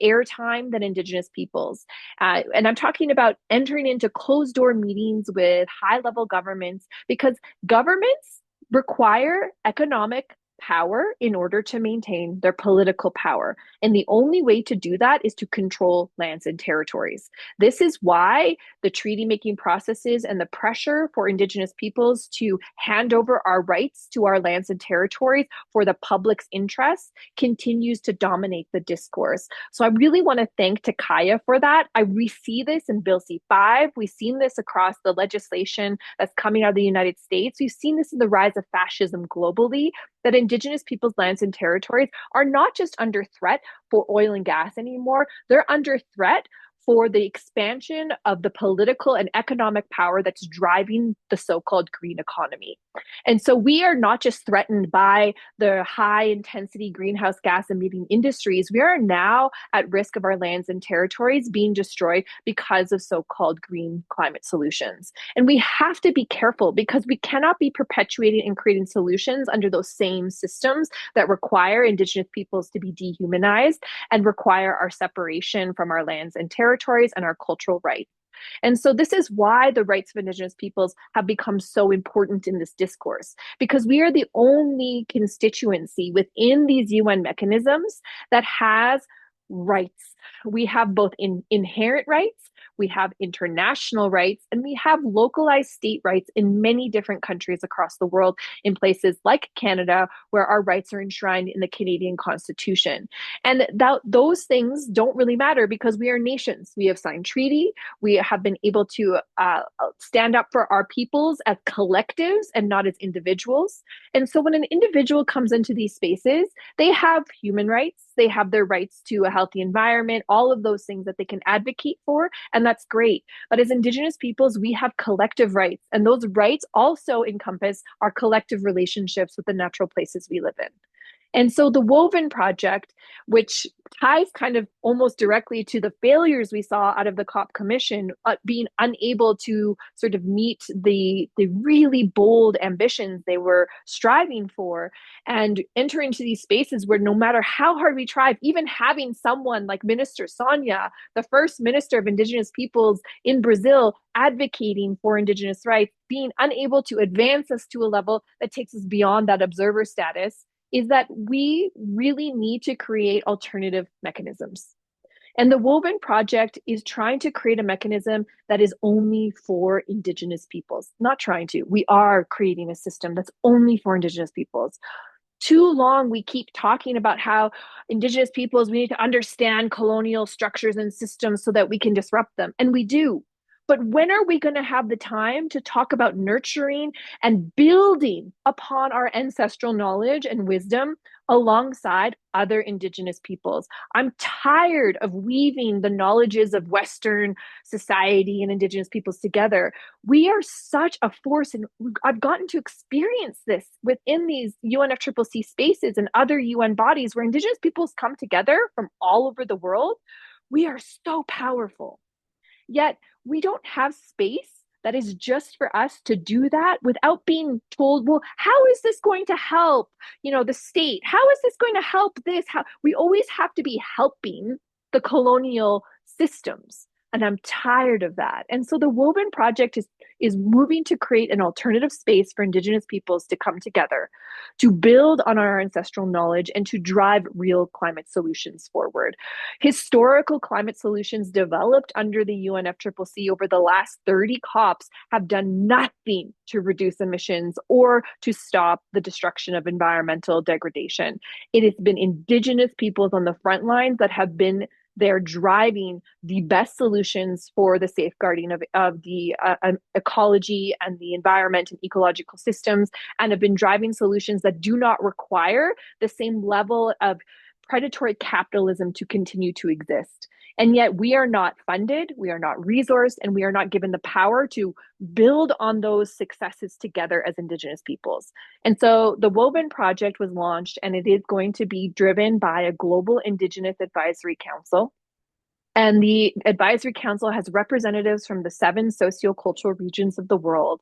airtime than Indigenous peoples. And I'm talking about entering into closed door meetings with high level governments because governments require economic power in order to maintain their political power. And the only way to do that is to control lands and territories. This is why the treaty making processes and the pressure for Indigenous peoples to hand over our rights to our lands and territories for the public's interests continues to dominate the discourse. So I really want to thank Takaya for that. We see this in Bill C-5. We've seen this across the legislation that's coming out of the United States. We've seen this in the rise of fascism globally, that Indigenous peoples' lands and territories are not just under threat for oil and gas anymore, they're under threat for the expansion of the political and economic power that's driving the so-called green economy. And so we are not just threatened by the high intensity greenhouse gas emitting industries, we are now at risk of our lands and territories being destroyed because of so-called green climate solutions. And we have to be careful because we cannot be perpetuating and creating solutions under those same systems that require Indigenous peoples to be dehumanized and require our separation from our lands and territories and our cultural rights. And so this is why the rights of Indigenous peoples have become so important in this discourse, because we are the only constituency within these UN mechanisms that has rights. We have both inherent rights, we have international rights, and we have localized state rights in many different countries across the world, in places like Canada, where our rights are enshrined in the Canadian Constitution. And those things don't really matter because we are nations. We have signed treaty. We have been able to stand up for our peoples as collectives and not as individuals. And so when an individual comes into these spaces, they have human rights, they have their rights to a healthy environment, all of those things that they can advocate for, and that's great. But as Indigenous peoples, we have collective rights, and those rights also encompass our collective relationships with the natural places we live in. And so the Woven Project, which ties kind of almost directly to the failures we saw out of the COP Commission, being unable to sort of meet the really bold ambitions they were striving for, and enter into these spaces where no matter how hard we try, even having someone like Minister Sonia, the first Minister of Indigenous Peoples in Brazil, advocating for Indigenous rights, being unable to advance us to a level that takes us beyond that observer status, is that we really need to create alternative mechanisms. And the Woven Project is trying to create a mechanism that is only for Indigenous peoples. Not trying to, we are creating a system that's only for Indigenous peoples. Too long, we keep talking about how Indigenous peoples, we need to understand colonial structures and systems so that we can disrupt them. And we do. But when are we going to have the time to talk about nurturing and building upon our ancestral knowledge and wisdom alongside other Indigenous peoples? I'm tired of weaving the knowledges of Western society and Indigenous peoples together. We are such a force, and I've gotten to experience this within these UNFCCC spaces and other UN bodies where Indigenous peoples come together from all over the world. We are so powerful. Yet we don't have space that is just for us to do that without being told, well, how is this going to help, the state? How is this going to help this? How we always have to be helping the colonial systems. And I'm tired of that. And so the Woven Project is moving to create an alternative space for Indigenous peoples to come together, to build on our ancestral knowledge, and to drive real climate solutions forward. Historical climate solutions developed under the UNFCCC over the last 30 COPs have done nothing to reduce emissions or to stop the destruction of environmental degradation. It has been Indigenous peoples on the front lines that have been they're driving the best solutions for the safeguarding of the ecology and the environment and ecological systems, and have been driving solutions that do not require the same level of predatory capitalism to continue to exist. And yet we are not funded, we are not resourced, and we are not given the power to build on those successes together as Indigenous peoples. And so the Woven Project was launched, and it is going to be driven by a global Indigenous advisory council. And the advisory council has representatives from the 7 sociocultural regions of the world.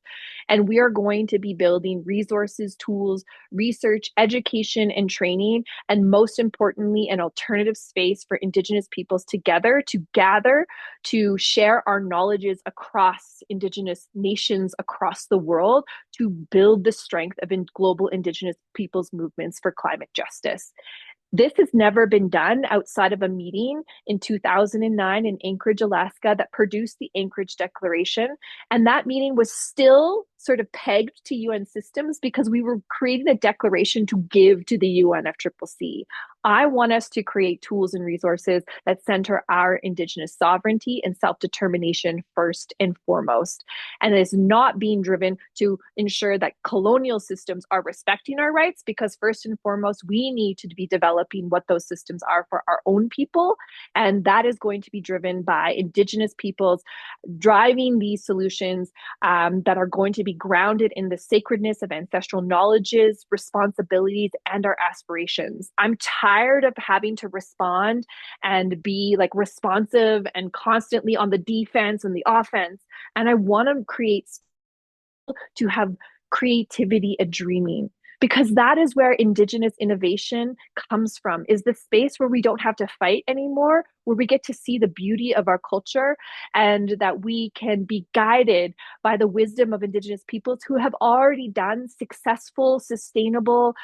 And we are going to be building resources, tools, research, education, and training, and most importantly, an alternative space for Indigenous peoples together to gather, to share our knowledges across Indigenous nations across the world, to build the strength of global Indigenous peoples movements for climate justice. This has never been done outside of a meeting in 2009 in Anchorage, Alaska, that produced the Anchorage Declaration. And that meeting was still sort of pegged to UN systems because we were creating a declaration to give to the UNFCCC. I want us to create tools and resources that center our Indigenous sovereignty and self-determination first and foremost. And it is not being driven to ensure that colonial systems are respecting our rights, because first and foremost, we need to be developing what those systems are for our own people. And that is going to be driven by Indigenous peoples driving these solutions that are going to be grounded in the sacredness of ancestral knowledges, responsibilities, and our aspirations. I'm tired of having to respond and be like responsive and constantly on the defense and the offense. And I want to create to have creativity and dreaming, because that is where Indigenous innovation comes from, is the space where we don't have to fight anymore, where we get to see the beauty of our culture, and that we can be guided by the wisdom of Indigenous peoples who have already done successful, sustainable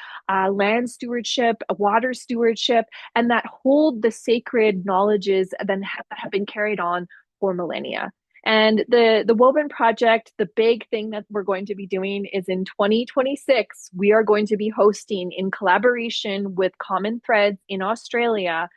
land stewardship, water stewardship, and that hold the sacred knowledges that have been carried on for millennia. And the Woven Project, the big thing that we're going to be doing is in 2026, we are going to be hosting, in collaboration with Common Threads in Australia,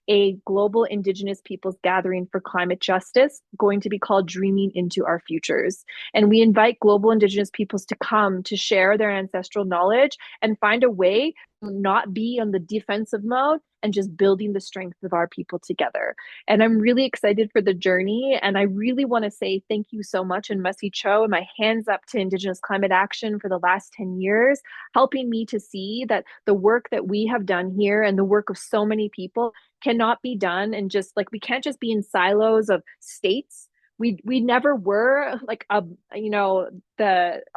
a global Indigenous peoples gathering for climate justice, going to be called Dreaming into Our Futures. And we invite global Indigenous peoples to come to share their ancestral knowledge and find a way to not be on the defensive mode and just building the strength of our people together. And I'm really excited for the journey. And I really want to say thank you so much, and Masi Cho, and my hands up to Indigenous Climate Action for the last 10 years, helping me to see that the work that we have done here and the work of so many people cannot be done, and just like we can't just be in silos of states. We never were like a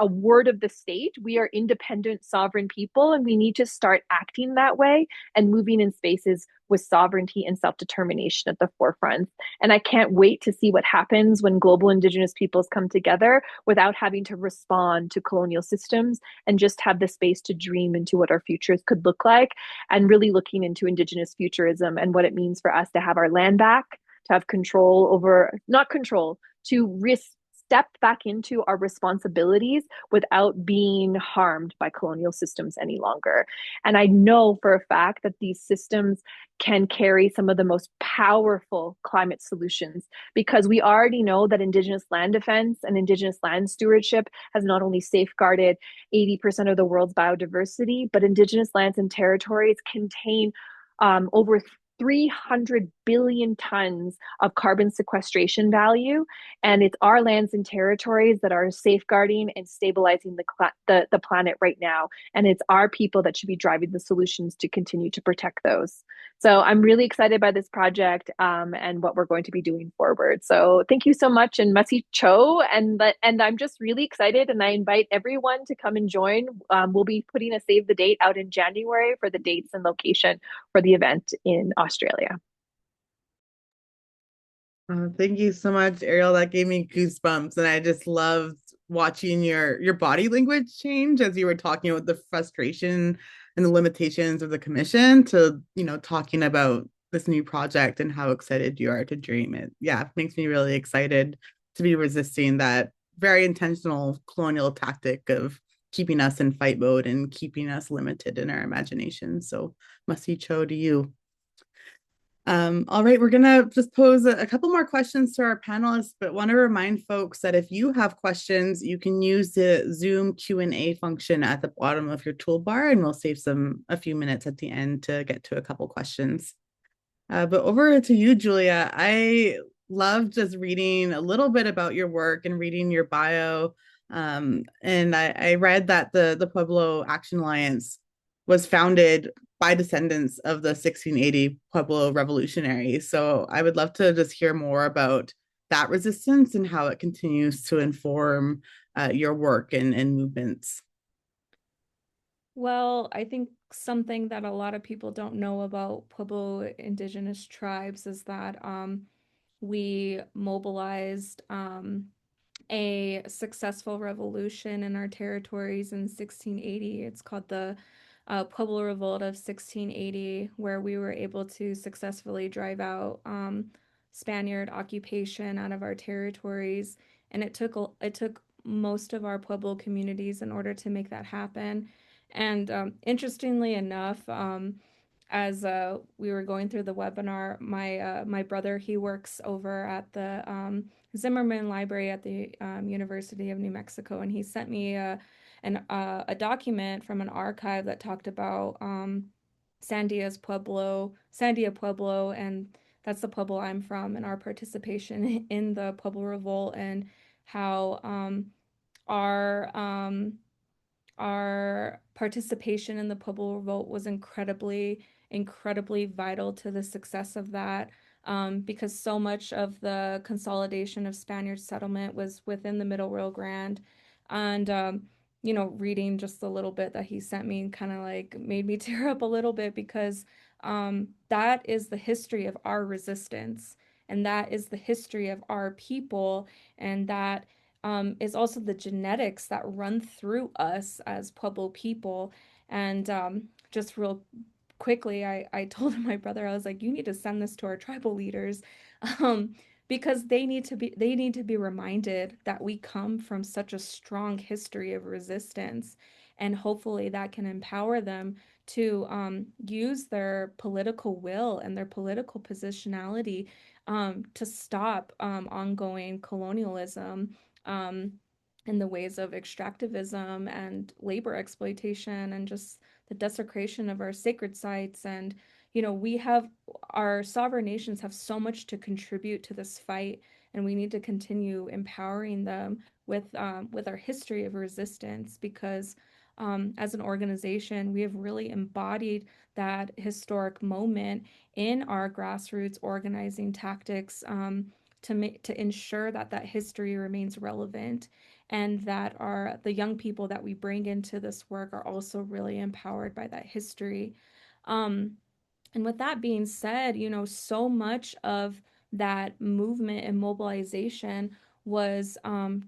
word of the state. We are independent sovereign people, and we need to start acting that way and moving in spaces with sovereignty and self-determination at the forefront. And I can't wait to see what happens when global Indigenous peoples come together without having to respond to colonial systems, and just have the space to dream into what our futures could look like, and really looking into Indigenous futurism and what it means for us to have our land back, to have control over, not control, to step back into our responsibilities without being harmed by colonial systems any longer. And I know for a fact that these systems can carry some of the most powerful climate solutions, because we already know that Indigenous land defense and Indigenous land stewardship has not only safeguarded 80% of the world's biodiversity, but Indigenous lands and territories contain over 300 billion tons of carbon sequestration value. And it's our lands and territories that are safeguarding and stabilizing the planet right now. And it's our people that should be driving the solutions to continue to protect those. So I'm really excited by this project and what we're going to be doing forward. So thank you so much, and Masi Cho. And I'm just really excited, and I invite everyone to come and join. We'll be putting a save the date out in January for the dates and location for the event in Australia.
Thank you so much, Ariel. That gave me goosebumps, and I just loved watching your body language change as you were talking about the frustration and the limitations of the commission to, talking about this new project and how excited you are to dream it. Yeah, it makes me really excited to be resisting that very intentional colonial tactic of keeping us in fight mode and keeping us limited in our imagination. So, Masi Cho, to you. All right, we're gonna just pose a couple more questions to our panelists, but want to remind folks that if you have questions, you can use the Zoom Q&A function at the bottom of your toolbar, and we'll save a few minutes at the end to get to a couple questions. But over to you, Julia. I love just reading a little bit about your work and reading your bio. And I read that the Pueblo Action Alliance was founded by descendants of the 1680 Pueblo revolutionaries. So I would love to just hear more about that resistance and how it continues to inform your work and movements.
Well, I think something that a lot of people don't know about Pueblo Indigenous tribes is that we mobilized a successful revolution in our territories in 1680. It's called the Pueblo Revolt of 1680, where we were able to successfully drive out Spaniard occupation out of our territories. And it took most of our Pueblo communities in order to make that happen. And interestingly enough, as we were going through the webinar, my brother, he works over at the Zimmerman Library at the University of New Mexico, and he sent me a document from an archive that talked about Sandia Pueblo, and that's the Pueblo I'm from, and our participation in the Pueblo Revolt, and how our participation in the Pueblo Revolt was incredibly vital to the success of that, because so much of the consolidation of Spaniard settlement was within the Middle Rio Grande. And reading just a little bit that he sent me kind of like made me tear up a little bit because that is the history of our resistance, and that is the history of our people, and that is also the genetics that run through us as Pueblo people. And just real quickly, I told my brother, I was like, you need to send this to our tribal leaders. Um, because they need to be reminded that we come from such a strong history of resistance, and hopefully that can empower them to use their political will and their political positionality to stop ongoing colonialism um, in the ways of extractivism and labor exploitation and just the desecration of our sacred sites. And we have our sovereign nations have so much to contribute to this fight, and we need to continue empowering them with our history of resistance, because as an organization, we have really embodied that historic moment in our grassroots organizing tactics to ensure that that history remains relevant, and that the young people that we bring into this work are also really empowered by that history. Um, and with that being said, so much of that movement and mobilization was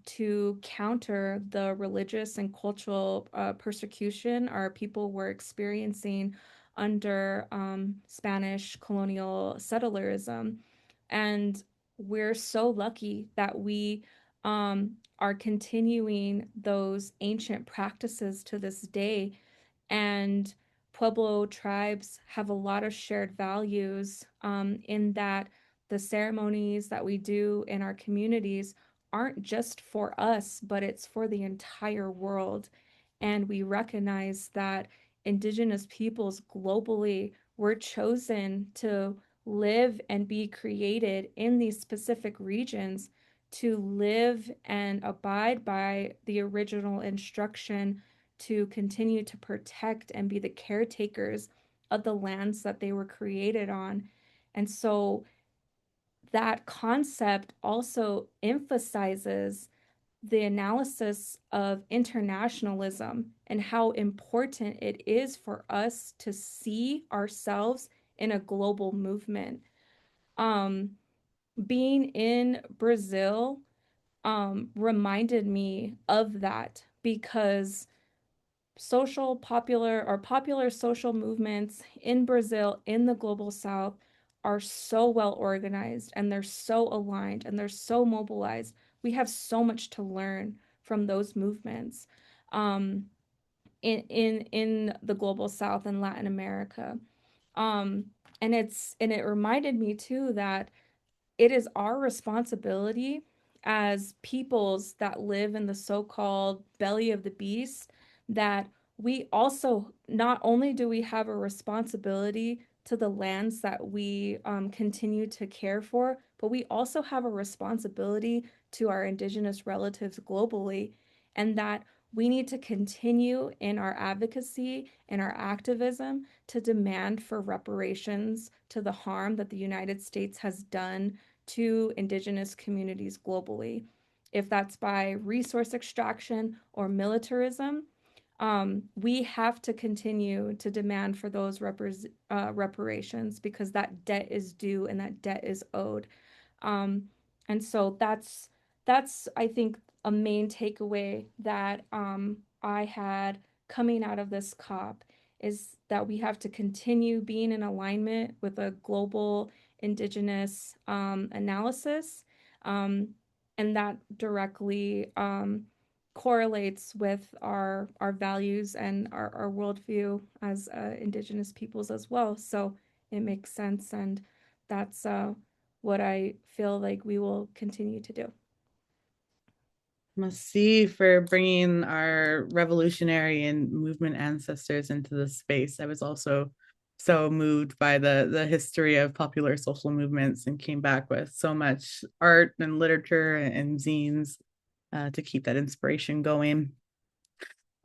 to counter the religious and cultural persecution our people were experiencing under Spanish colonial settlerism. And we're so lucky that we are continuing those ancient practices to this day. And Pueblo tribes have a lot of shared values in that the ceremonies that we do in our communities aren't just for us, but it's for the entire world. And we recognize that Indigenous peoples globally were chosen to live and be created in these specific regions to live and abide by the original instruction to continue to protect and be the caretakers of the lands that they were created on. And so that concept also emphasizes the analysis of internationalism and how important it is for us to see ourselves in a global movement. Um, Being in Brazil reminded me of that, because popular social movements in Brazil, in the global south, are so well organized, and they're so aligned, and they're so mobilized. We have so much to learn from those movements um, in the global south and Latin America. Um, and it reminded me too that it is our responsibility as peoples that live in the so-called belly of the beast, that we also, not only do we have a responsibility to the lands that we continue to care for, but we also have a responsibility to our Indigenous relatives globally, and that we need to continue in our advocacy and our activism to demand for reparations to the harm that the United States has done to Indigenous communities globally. If that's by resource extraction or militarism, we have to continue to demand for those reparations, because that debt is due and that debt is owed. Um, and so that's I think a main takeaway that I had coming out of this COP, is that we have to continue being in alignment with a global Indigenous analysis, um, and that directly correlates with our values and our worldview as Indigenous peoples as well. So it makes sense, and that's what I feel like we will continue to do.
Merci for bringing our revolutionary and movement ancestors into this space. I was also so moved by the history of popular social movements, and came back with so much art and literature and zines to keep that inspiration going.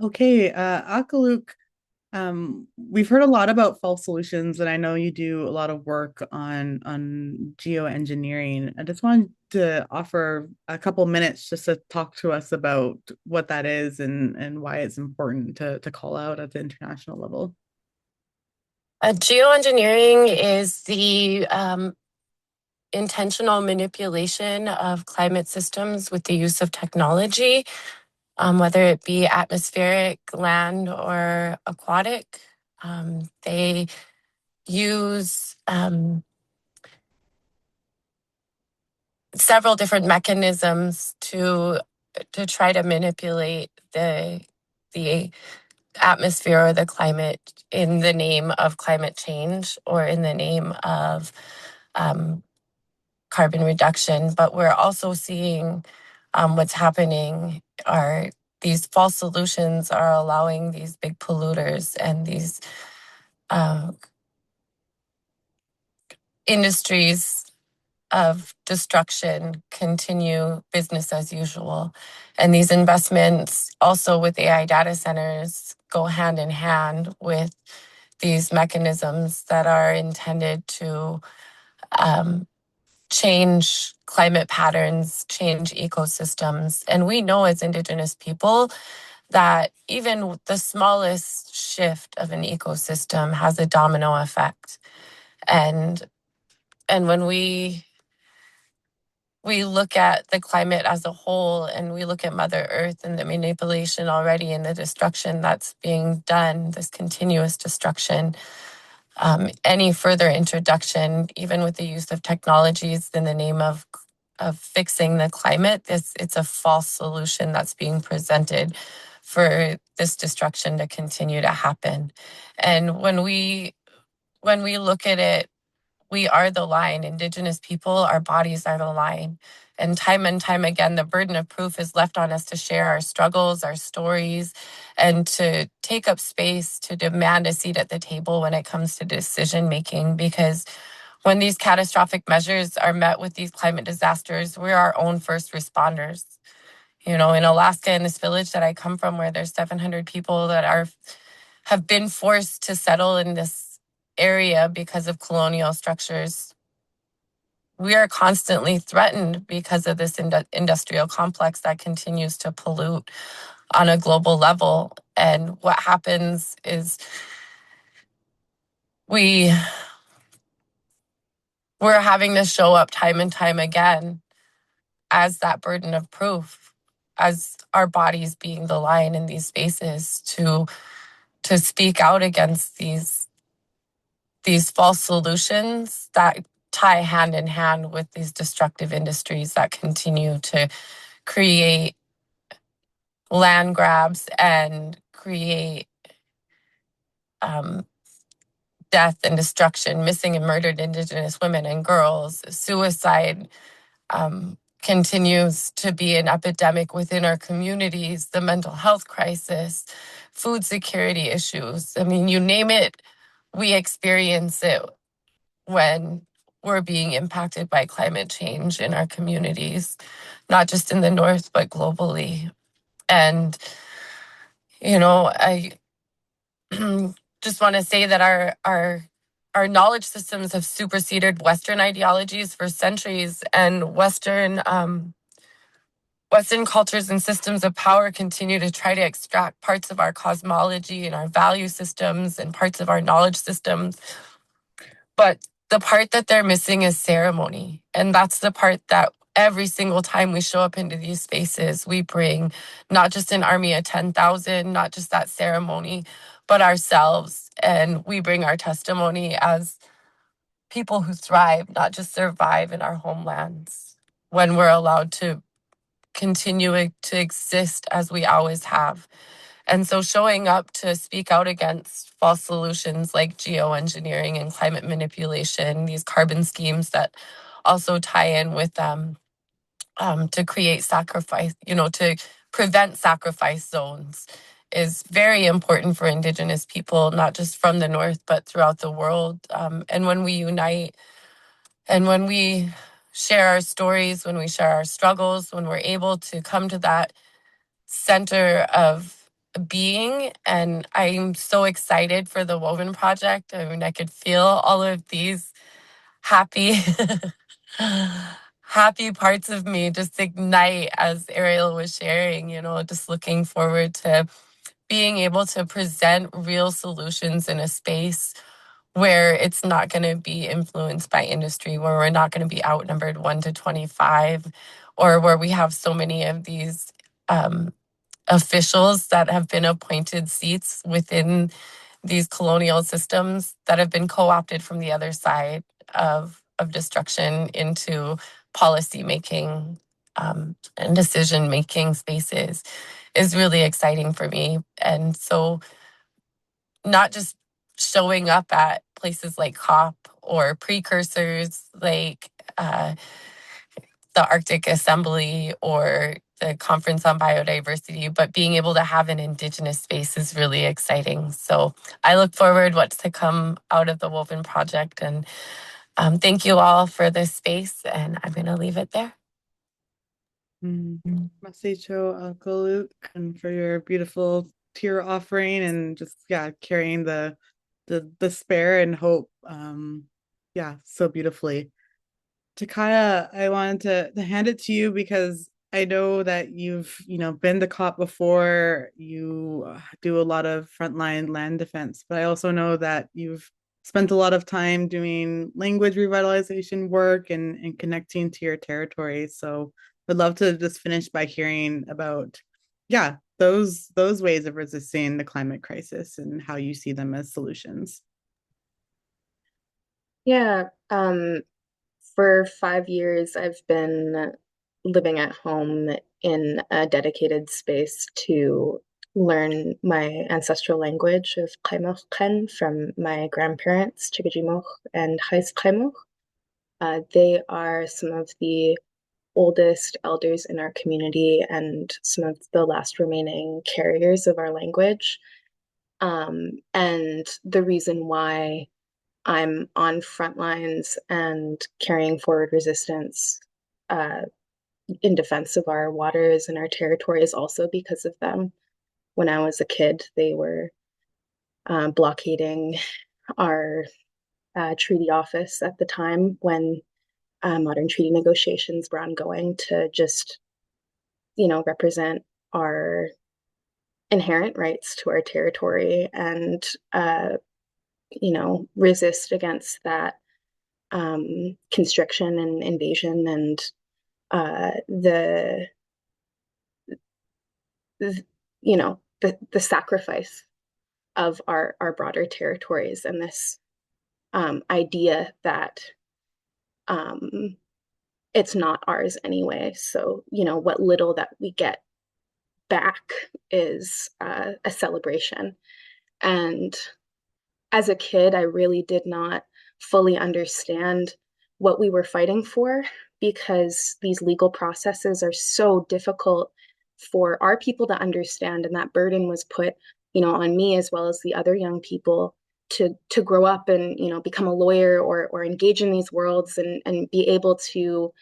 Okay, Akaluk, We've heard a lot about false solutions, and I know you do a lot of work on geoengineering. I just wanted to offer a couple minutes just to talk to us about what that is and why it's important to call out at the international level.
Geoengineering is the intentional manipulation of climate systems with the use of technology, whether it be atmospheric, land, or aquatic. They use several different mechanisms to try to manipulate the atmosphere or the climate in the name of climate change or in the name of carbon reduction. But we're also seeing what's happening are these false solutions are allowing these big polluters and these industries of destruction continue business as usual. And these investments also with AI data centers go hand in hand with these mechanisms that are intended to change climate patterns, change ecosystems. And we know as Indigenous people that even the smallest shift of an ecosystem has a domino effect. And when we look at the climate as a whole and we look at Mother Earth and the manipulation already and the destruction that's being done, this continuous destruction, any further introduction, even with the use of technologies in the name of fixing the climate, it's a false solution that's being presented for this destruction to continue to happen. And when we look at it, we are the line. Indigenous people, our bodies are the line. And time again, the burden of proof is left on us to share our struggles, our stories, and to take up space to demand a seat at the table when it comes to decision making. Because when these catastrophic measures are met with these climate disasters, we're our own first responders. You know, in Alaska, in this village that I come from, where there's 700 people that have been forced to settle in this area because of colonial structures, we are constantly threatened because of this industrial complex that continues to pollute on a global level. And what happens is we're having to show up time and time again as that burden of proof, as our bodies being the lion in these spaces to speak out against these false solutions that tie hand in hand with these destructive industries that continue to create land grabs and create death and destruction, missing and murdered Indigenous women and girls. Suicide continues to be an epidemic within our communities, the mental health crisis, food security issues. I mean, you name it, we experience it when we're being impacted by climate change in our communities, not just in the North, but globally. And, you know, I just want to say that our knowledge systems have superseded Western ideologies for centuries, and Western cultures and systems of power continue to try to extract parts of our cosmology and our value systems and parts of our knowledge systems. But the part that they're missing is ceremony. And that's the part that every single time we show up into these spaces, we bring not just an army of 10,000, not just that ceremony, but ourselves. And we bring our testimony as people who thrive, not just survive in our homelands, when we're allowed to continue to exist as we always have. And so showing up to speak out against false solutions like geoengineering and climate manipulation, these carbon schemes that also tie in with them to create sacrifice, to prevent sacrifice zones is very important for Indigenous people, not just from the North, but throughout the world. And when we unite and when we share our stories, when we share our struggles, when we're able to come to that center of being, and I'm so excited for the Woven Project. I mean, I could feel all of these happy happy parts of me just ignite as Ariel was sharing, just looking forward to being able to present real solutions in a space where it's not going to be influenced by industry, where we're not going to be outnumbered 1 to 25, or where we have so many of these officials that have been appointed seats within these colonial systems that have been co-opted from the other side of destruction into policy making and decision making spaces is really exciting for me. And so not just showing up at places like COP or precursors like the Arctic Assembly or the Conference on Biodiversity, but being able to have an Indigenous space is really exciting. So I look forward what's to come out of the Woven Project. And thank you all for this space, and I'm going to leave it there.
Masicho Alkaluk, and for your beautiful tear offering and just carrying the despair and hope so beautifully. Takaya, I wanted to hand it to you because I know that you've been to COP before. You do a lot of frontline land defense, but I also know that you've spent a lot of time doing language revitalization work and connecting to your territory. So I'd love to just finish by hearing about those ways of resisting the climate crisis and how you see them as solutions.
Yeah, for 5 years, I've been living at home in a dedicated space to learn my ancestral language of Kaimokchen from my grandparents, Chikajimoch and Haiskaimoch. They are some of the oldest elders in our community and some of the last remaining carriers of our language. And the reason why I'm on front lines and carrying forward resistance in defense of our waters and our territory is also because of them. When I was a kid, they were blockading our treaty office at the time when modern treaty negotiations were ongoing to just, represent our inherent rights to our territory and, resist against that constriction and invasion and the the sacrifice of our broader territories and this idea that it's not ours anyway. So, what little that we get back is a celebration. And as a kid, I really did not fully understand what we were fighting for because these legal processes are so difficult for our people to understand. And that burden was put, on me as well as the other young people to grow up and, become a lawyer or engage in these worlds and be able to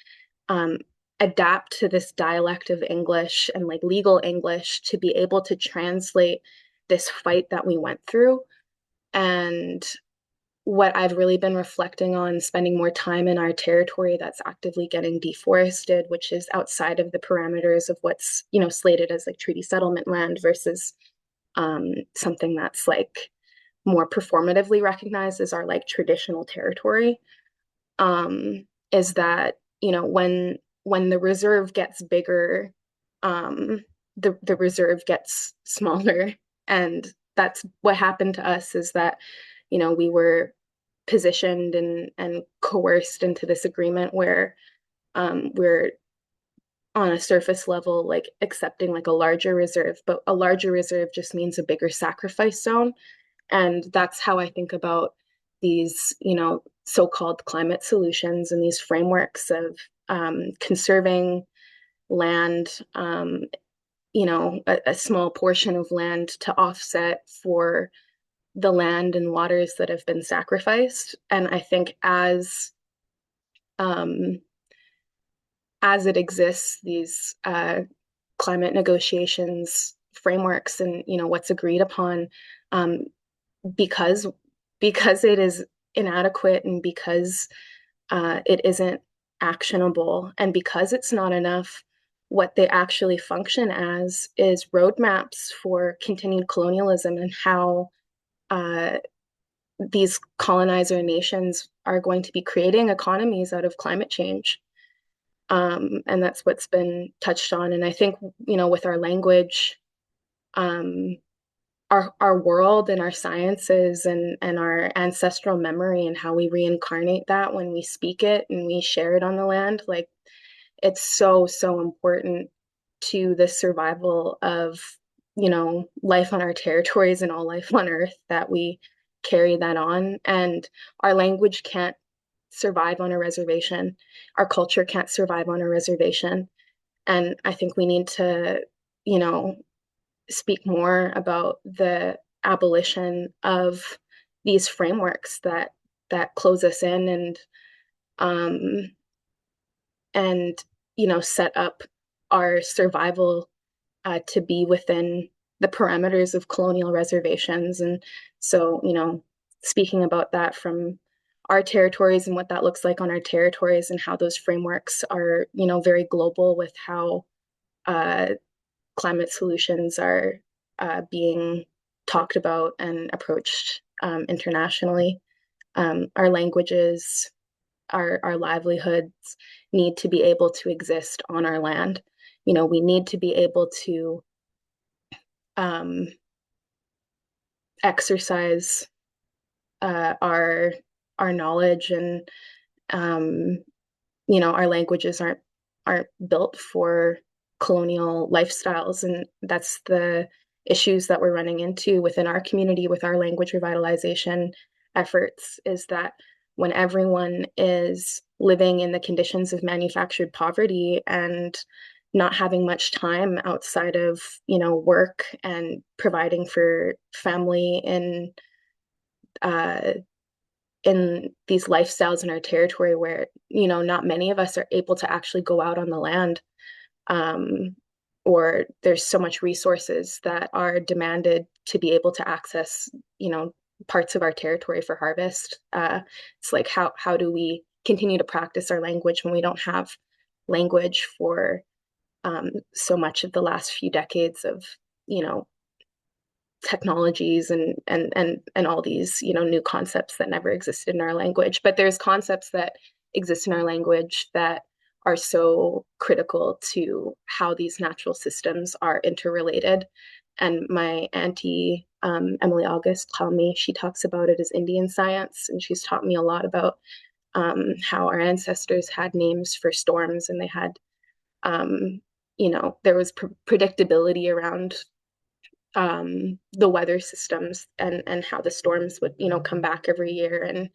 adapt to this dialect of English and like legal English to be able to translate this fight that we went through. And what I've really been reflecting on, spending more time in our territory that's actively getting deforested, which is outside of the parameters of what's, slated as like treaty settlement land versus something that's like more performatively recognized as our like traditional territory, is that, when the reserve gets bigger, the reserve gets smaller. And that's what happened to us is that, we were positioned and coerced into this agreement where we're on a surface level, like accepting like a larger reserve, but a larger reserve just means a bigger sacrifice zone. And that's how I think about these, so-called climate solutions and these frameworks of conserving land, a small portion of land to offset for the land and waters that have been sacrificed. And I think as it exists, these climate negotiations frameworks and, what's agreed upon, because it is inadequate, and because it isn't actionable, and because it's not enough. What they actually function as is roadmaps for continued colonialism, and how these colonizer nations are going to be creating economies out of climate change. And that's what's been touched on. And I think, with our language, our world and our sciences, and our ancestral memory, and how we reincarnate that when we speak it and we share it on the land, like, it's so, so important to the survival of, life on our territories and all life on Earth, that we carry that on. And our language can't survive on a reservation. Our culture can't survive on a reservation. And I think we need to, speak more about the abolition of these frameworks that close us in, um, and set up our survival to be within the parameters of colonial reservations. And so, speaking about that from our territories and what that looks like on our territories, and how those frameworks are, very global with how climate solutions are being talked about and approached internationally. Our languages, our livelihoods need to be able to exist on our land. We need to be able to exercise our knowledge, and our languages aren't built for colonial lifestyles. And that's the issues that we're running into within our community with our language revitalization efforts, is that when everyone is living in the conditions of manufactured poverty and not having much time outside of, work and providing for family in these lifestyles in our territory, where, not many of us are able to actually go out on the land, or there's so much resources that are demanded to be able to access, parts of our territory for harvest. It's like, how do we continue to practice our language when we don't have language for so much of the last few decades of, technologies and all these, new concepts that never existed in our language. But there's concepts that exist in our language that are so critical to how these natural systems are interrelated. And my auntie, Emily August Khalmi, she talks about it as Indian science, and she's taught me a lot about how our ancestors had names for storms, and they had, there was predictability around the weather systems, and how the storms would, come back every year. And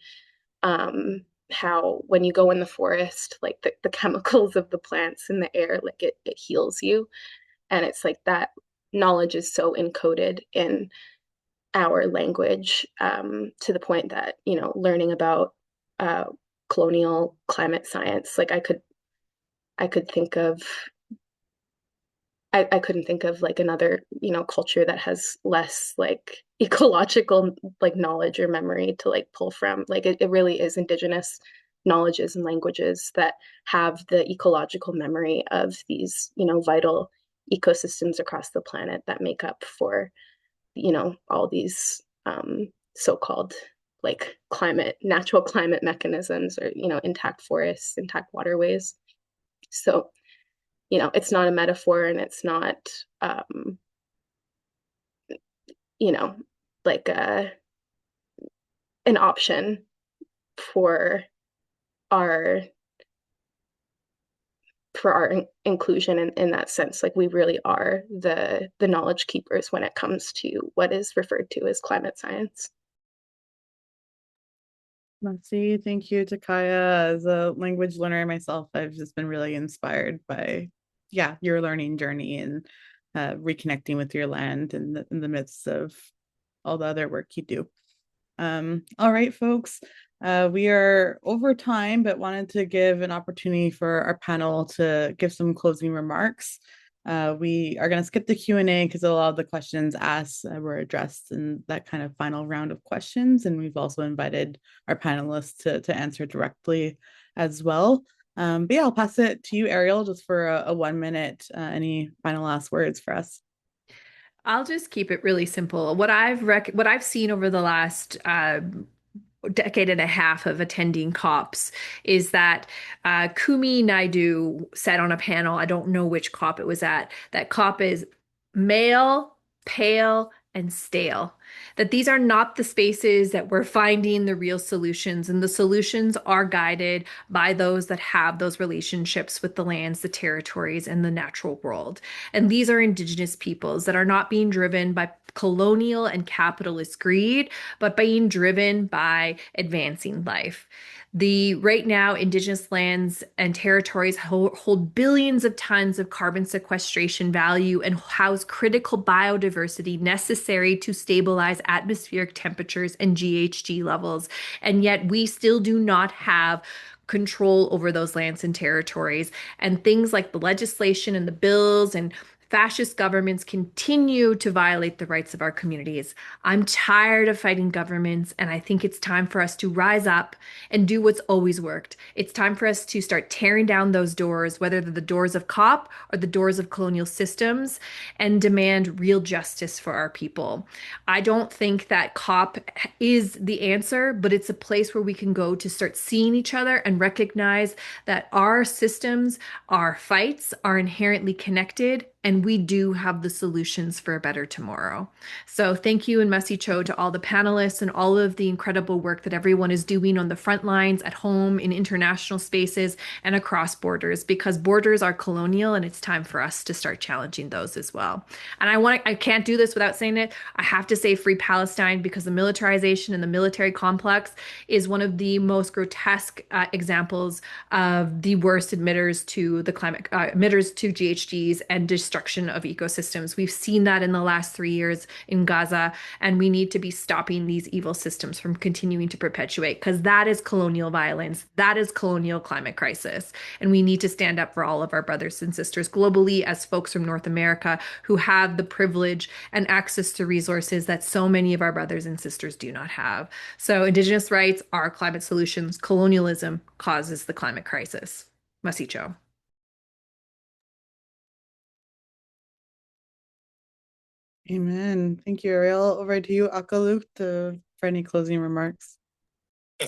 how when you go in the forest, like the chemicals of the plants in the air, like it heals you. And it's like that knowledge is so encoded in our language, to the point that, learning about colonial climate science, like I could think of I couldn't think of like another, culture that has less like ecological like knowledge or memory to like pull from. Like it really is Indigenous knowledges and languages that have the ecological memory of these, vital ecosystems across the planet that make up for, all these so-called like natural climate mechanisms, or, intact forests, intact waterways. So it's not a metaphor, and it's not, like an option for our inclusion in that sense. Like we really are the knowledge keepers when it comes to what is referred to as climate science.
Merci, thank you, Takaya. As a language learner myself, I've just been really inspired by, your learning journey, and reconnecting with your land in the midst of all the other work you do. All right, folks, we are over time, but wanted to give an opportunity for our panel to give some closing remarks. We are going to skip the Q&A because a lot of the questions asked were addressed in that kind of final round of questions. And we've also invited our panelists to answer directly as well. But yeah, I'll pass it to you, Ariel, just for a 1 minute. Any final last words for us?
I'll just keep it really simple. What I've seen over the last decade and a half of attending COPs is that Kumi Naidu said on a panel, I don't know which COP it was at, that COP is male, pale, and stale. That these are not the spaces that we're finding the real solutions, and the solutions are guided by those that have those relationships with the lands, the territories, and the natural world. And these are Indigenous peoples that are not being driven by colonial and capitalist greed, but being driven by advancing life. Right now, Indigenous lands and territories hold billions of tons of carbon sequestration value and house critical biodiversity necessary to stabilize atmospheric temperatures and GHG levels. And yet we still do not have control over those lands and territories. And things like the legislation and the bills and fascist governments continue to violate the rights of our communities. I'm tired of fighting governments, and I think it's time for us to rise up and do what's always worked. It's time for us to start tearing down those doors, whether they're the doors of COP or the doors of colonial systems, and demand real justice for our people. I don't think that COP is the answer, but it's a place where we can go to start seeing each other and recognize that our systems, our fights are inherently connected, and we do have the solutions for a better tomorrow. So thank you and Masi Cho to all the panelists and all of the incredible work that everyone is doing on the front lines, at home, in international spaces, and across borders, because borders are colonial and it's time for us to start challenging those as well. And I can't do this without saying it. I have to say Free Palestine, because the militarization and the military complex is one of the most grotesque examples of the worst emitters to the climate, emitters to GHGs and destruction of ecosystems. We've seen that in the last 3 years in Gaza, and we need to be stopping these evil systems from continuing to perpetuate, because that is colonial violence. That is colonial climate crisis. And we need to stand up for all of our brothers and sisters globally as folks from North America who have the privilege and access to resources that so many of our brothers and sisters do not have. So Indigenous rights are climate solutions. Colonialism causes the climate crisis. Masicho.
Amen. Thank you, Ariel. Over to you, Akalu, for any closing remarks.
Yeah,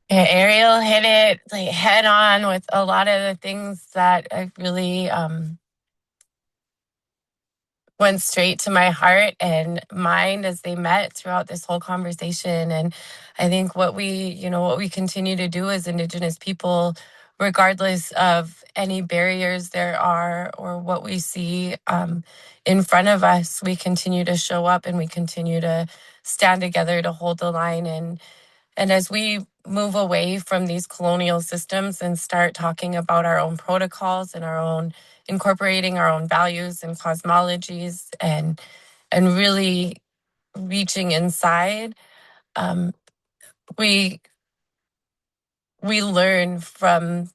Ariel hit it like head on with a lot of the things that I really went straight to my heart and mind as they met throughout this whole conversation. And I think what we continue to do as Indigenous people, regardless of any barriers there are or what we see in front of us, we continue to show up and we continue to stand together to hold the line. And as we move away from these colonial systems and start talking about our own protocols and our own incorporating our own values and cosmologies and really reaching inside, we learn from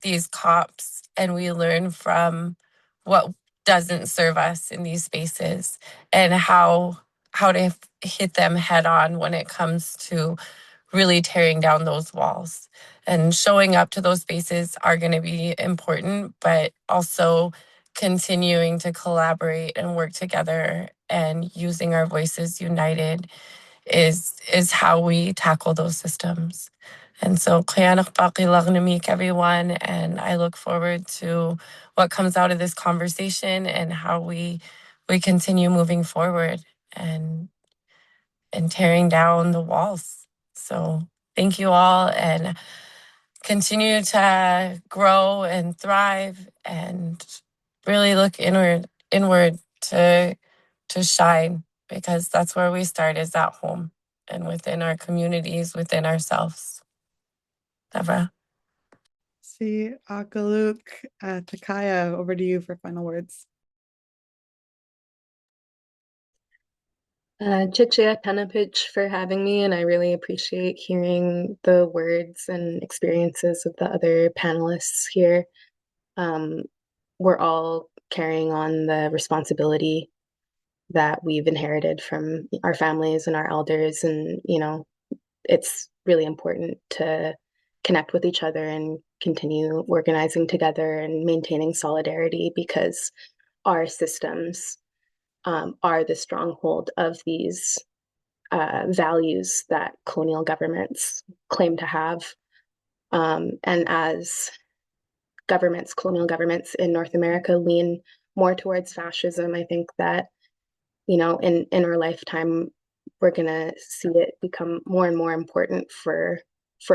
these cops and we learn from what doesn't serve us in these spaces and how to hit them head on when it comes to really tearing down those walls. And showing up to those spaces are going to be important, but also continuing to collaborate and work together and using our voices united is how we tackle those systems. And so, everyone, and I look forward to what comes out of this conversation and how we continue moving forward and tearing down the walls. So thank you all, and continue to grow and thrive and really look inward to shine, because that's where we start, is at home and within our communities, within ourselves. Devra.
See, Akaluk, Takaya, over to you for final words.
Chichia Penapich for having me, and I really appreciate hearing the words and experiences of the other panelists here. We're all carrying on the responsibility that we've inherited from our families and our elders. And, it's really important to connect with each other and continue organizing together and maintaining solidarity, because our systems are the stronghold of these values that colonial governments claim to have. And as colonial governments in North America lean more towards fascism, I think that, in our lifetime, we're going to see it become more and more important for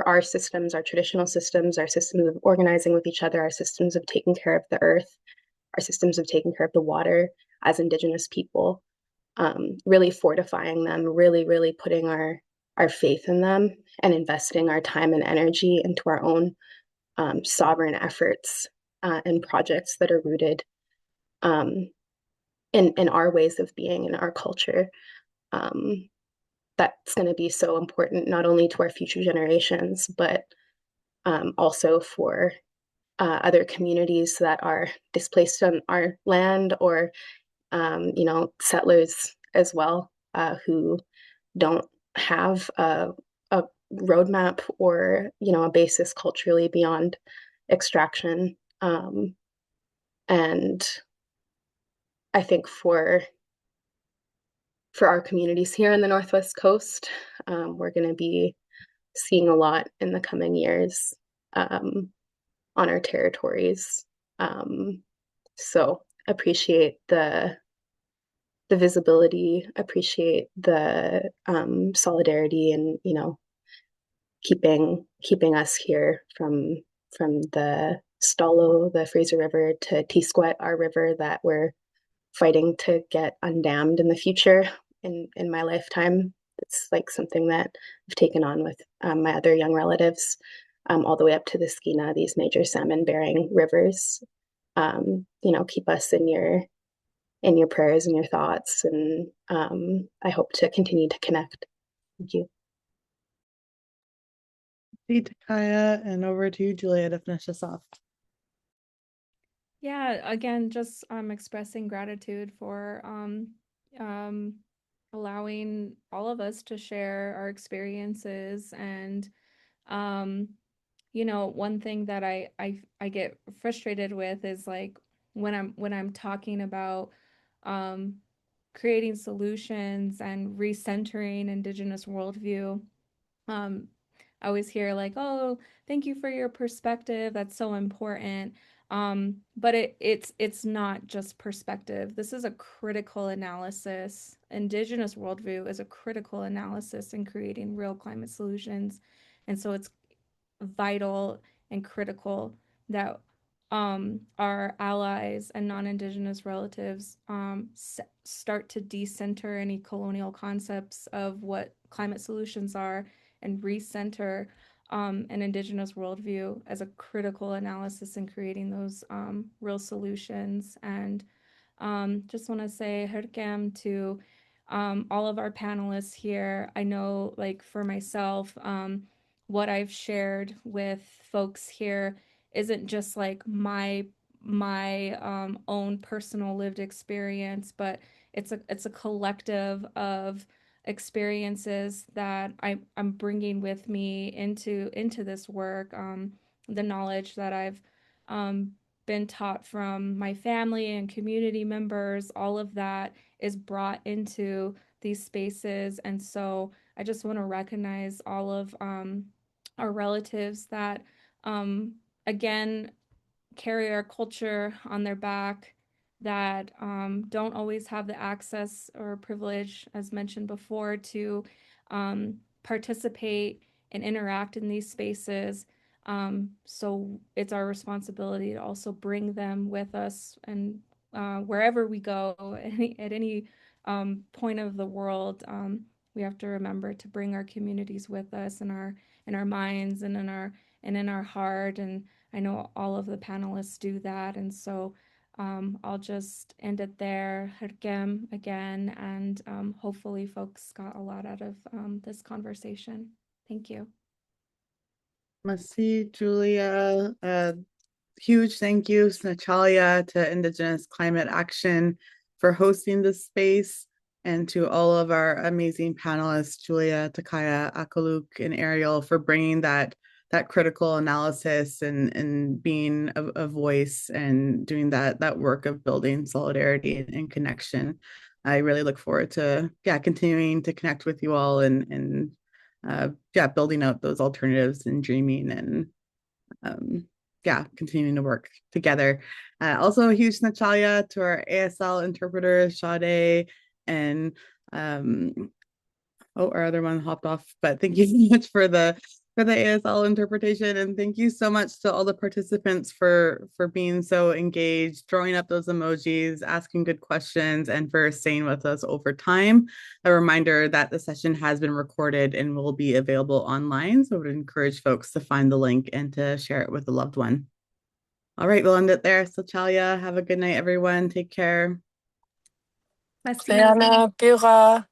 our systems, our traditional systems, our systems of organizing with each other, our systems of taking care of the earth, our systems of taking care of the water as Indigenous people, really fortifying them, really, really putting our faith in them and investing our time and energy into our own sovereign efforts and projects that are rooted in our ways of being, in our culture. That's going to be so important, not only to our future generations, but also for other communities that are displaced on our land, or settlers as well, who don't have a roadmap or a basis culturally beyond extraction. And I think for our communities here in the Northwest Coast, we're going to be seeing a lot in the coming years on our territories. So appreciate the visibility, appreciate the solidarity, and keeping us here from the Stalo, the Fraser River, to Tisquet, our river that we're fighting to get undammed in the future. In my lifetime, it's like something that I've taken on with my other young relatives, all the way up to the Skeena, these major salmon bearing rivers. Keep us in your prayers and your thoughts, and I hope to continue to connect. Thank you.
Takaya, and over to you, Julia, to finish us off.
Yeah, again, just expressing gratitude for allowing all of us to share our experiences. And one thing that I get frustrated with is like when I'm talking about creating solutions and recentering Indigenous worldview. I always hear like, "Oh, thank you for your perspective. That's so important." But it's not just perspective. This is a critical analysis. Indigenous worldview is a critical analysis in creating real climate solutions, and so it's vital and critical that our allies and non-Indigenous relatives start to decenter any colonial concepts of what climate solutions are and recenter an Indigenous worldview as a critical analysis in creating those real solutions. And just want to say herkem to all of our panelists here. I know, like for myself, what I've shared with folks here isn't just like my own personal lived experience, but it's a collective of experiences that I'm bringing with me into this work. The knowledge that I've been taught from my family and community members, all of that is brought into these spaces. And so I just want to recognize all of our relatives that, again, carry our culture on their back, that don't always have the access or privilege, as mentioned before, to participate and interact in these spaces. So it's our responsibility to also bring them with us, and wherever we go, at any point of the world, we have to remember to bring our communities with us in our minds and in our heart. And I know all of the panelists do that. And so I'll just end it there. Herkem again, and hopefully folks got a lot out of this conversation. Thank you.
Merci, Julia. huge thank you, Natalia, to Indigenous Climate Action for hosting this space, and to all of our amazing panelists, Julia, Takaya, Akaluk, and Ariel, for bringing that critical analysis and being a voice and doing that work of building solidarity and connection. I really look forward to continuing to connect with you all and building out those alternatives and dreaming and continuing to work together. Also, a huge Natalia to our ASL interpreters, Sade, and our other one hopped off, but thank you so much for the ASL interpretation, and thank you so much to all the participants for being so engaged, throwing up those emojis, asking good questions, and for staying with us over time. A reminder that the session has been recorded and will be available online, so I would encourage folks to find the link and to share it with a loved one. All right, we'll end it there. So Chalia, have a good night, everyone. Take care.
Merci.
Sayana, Pura.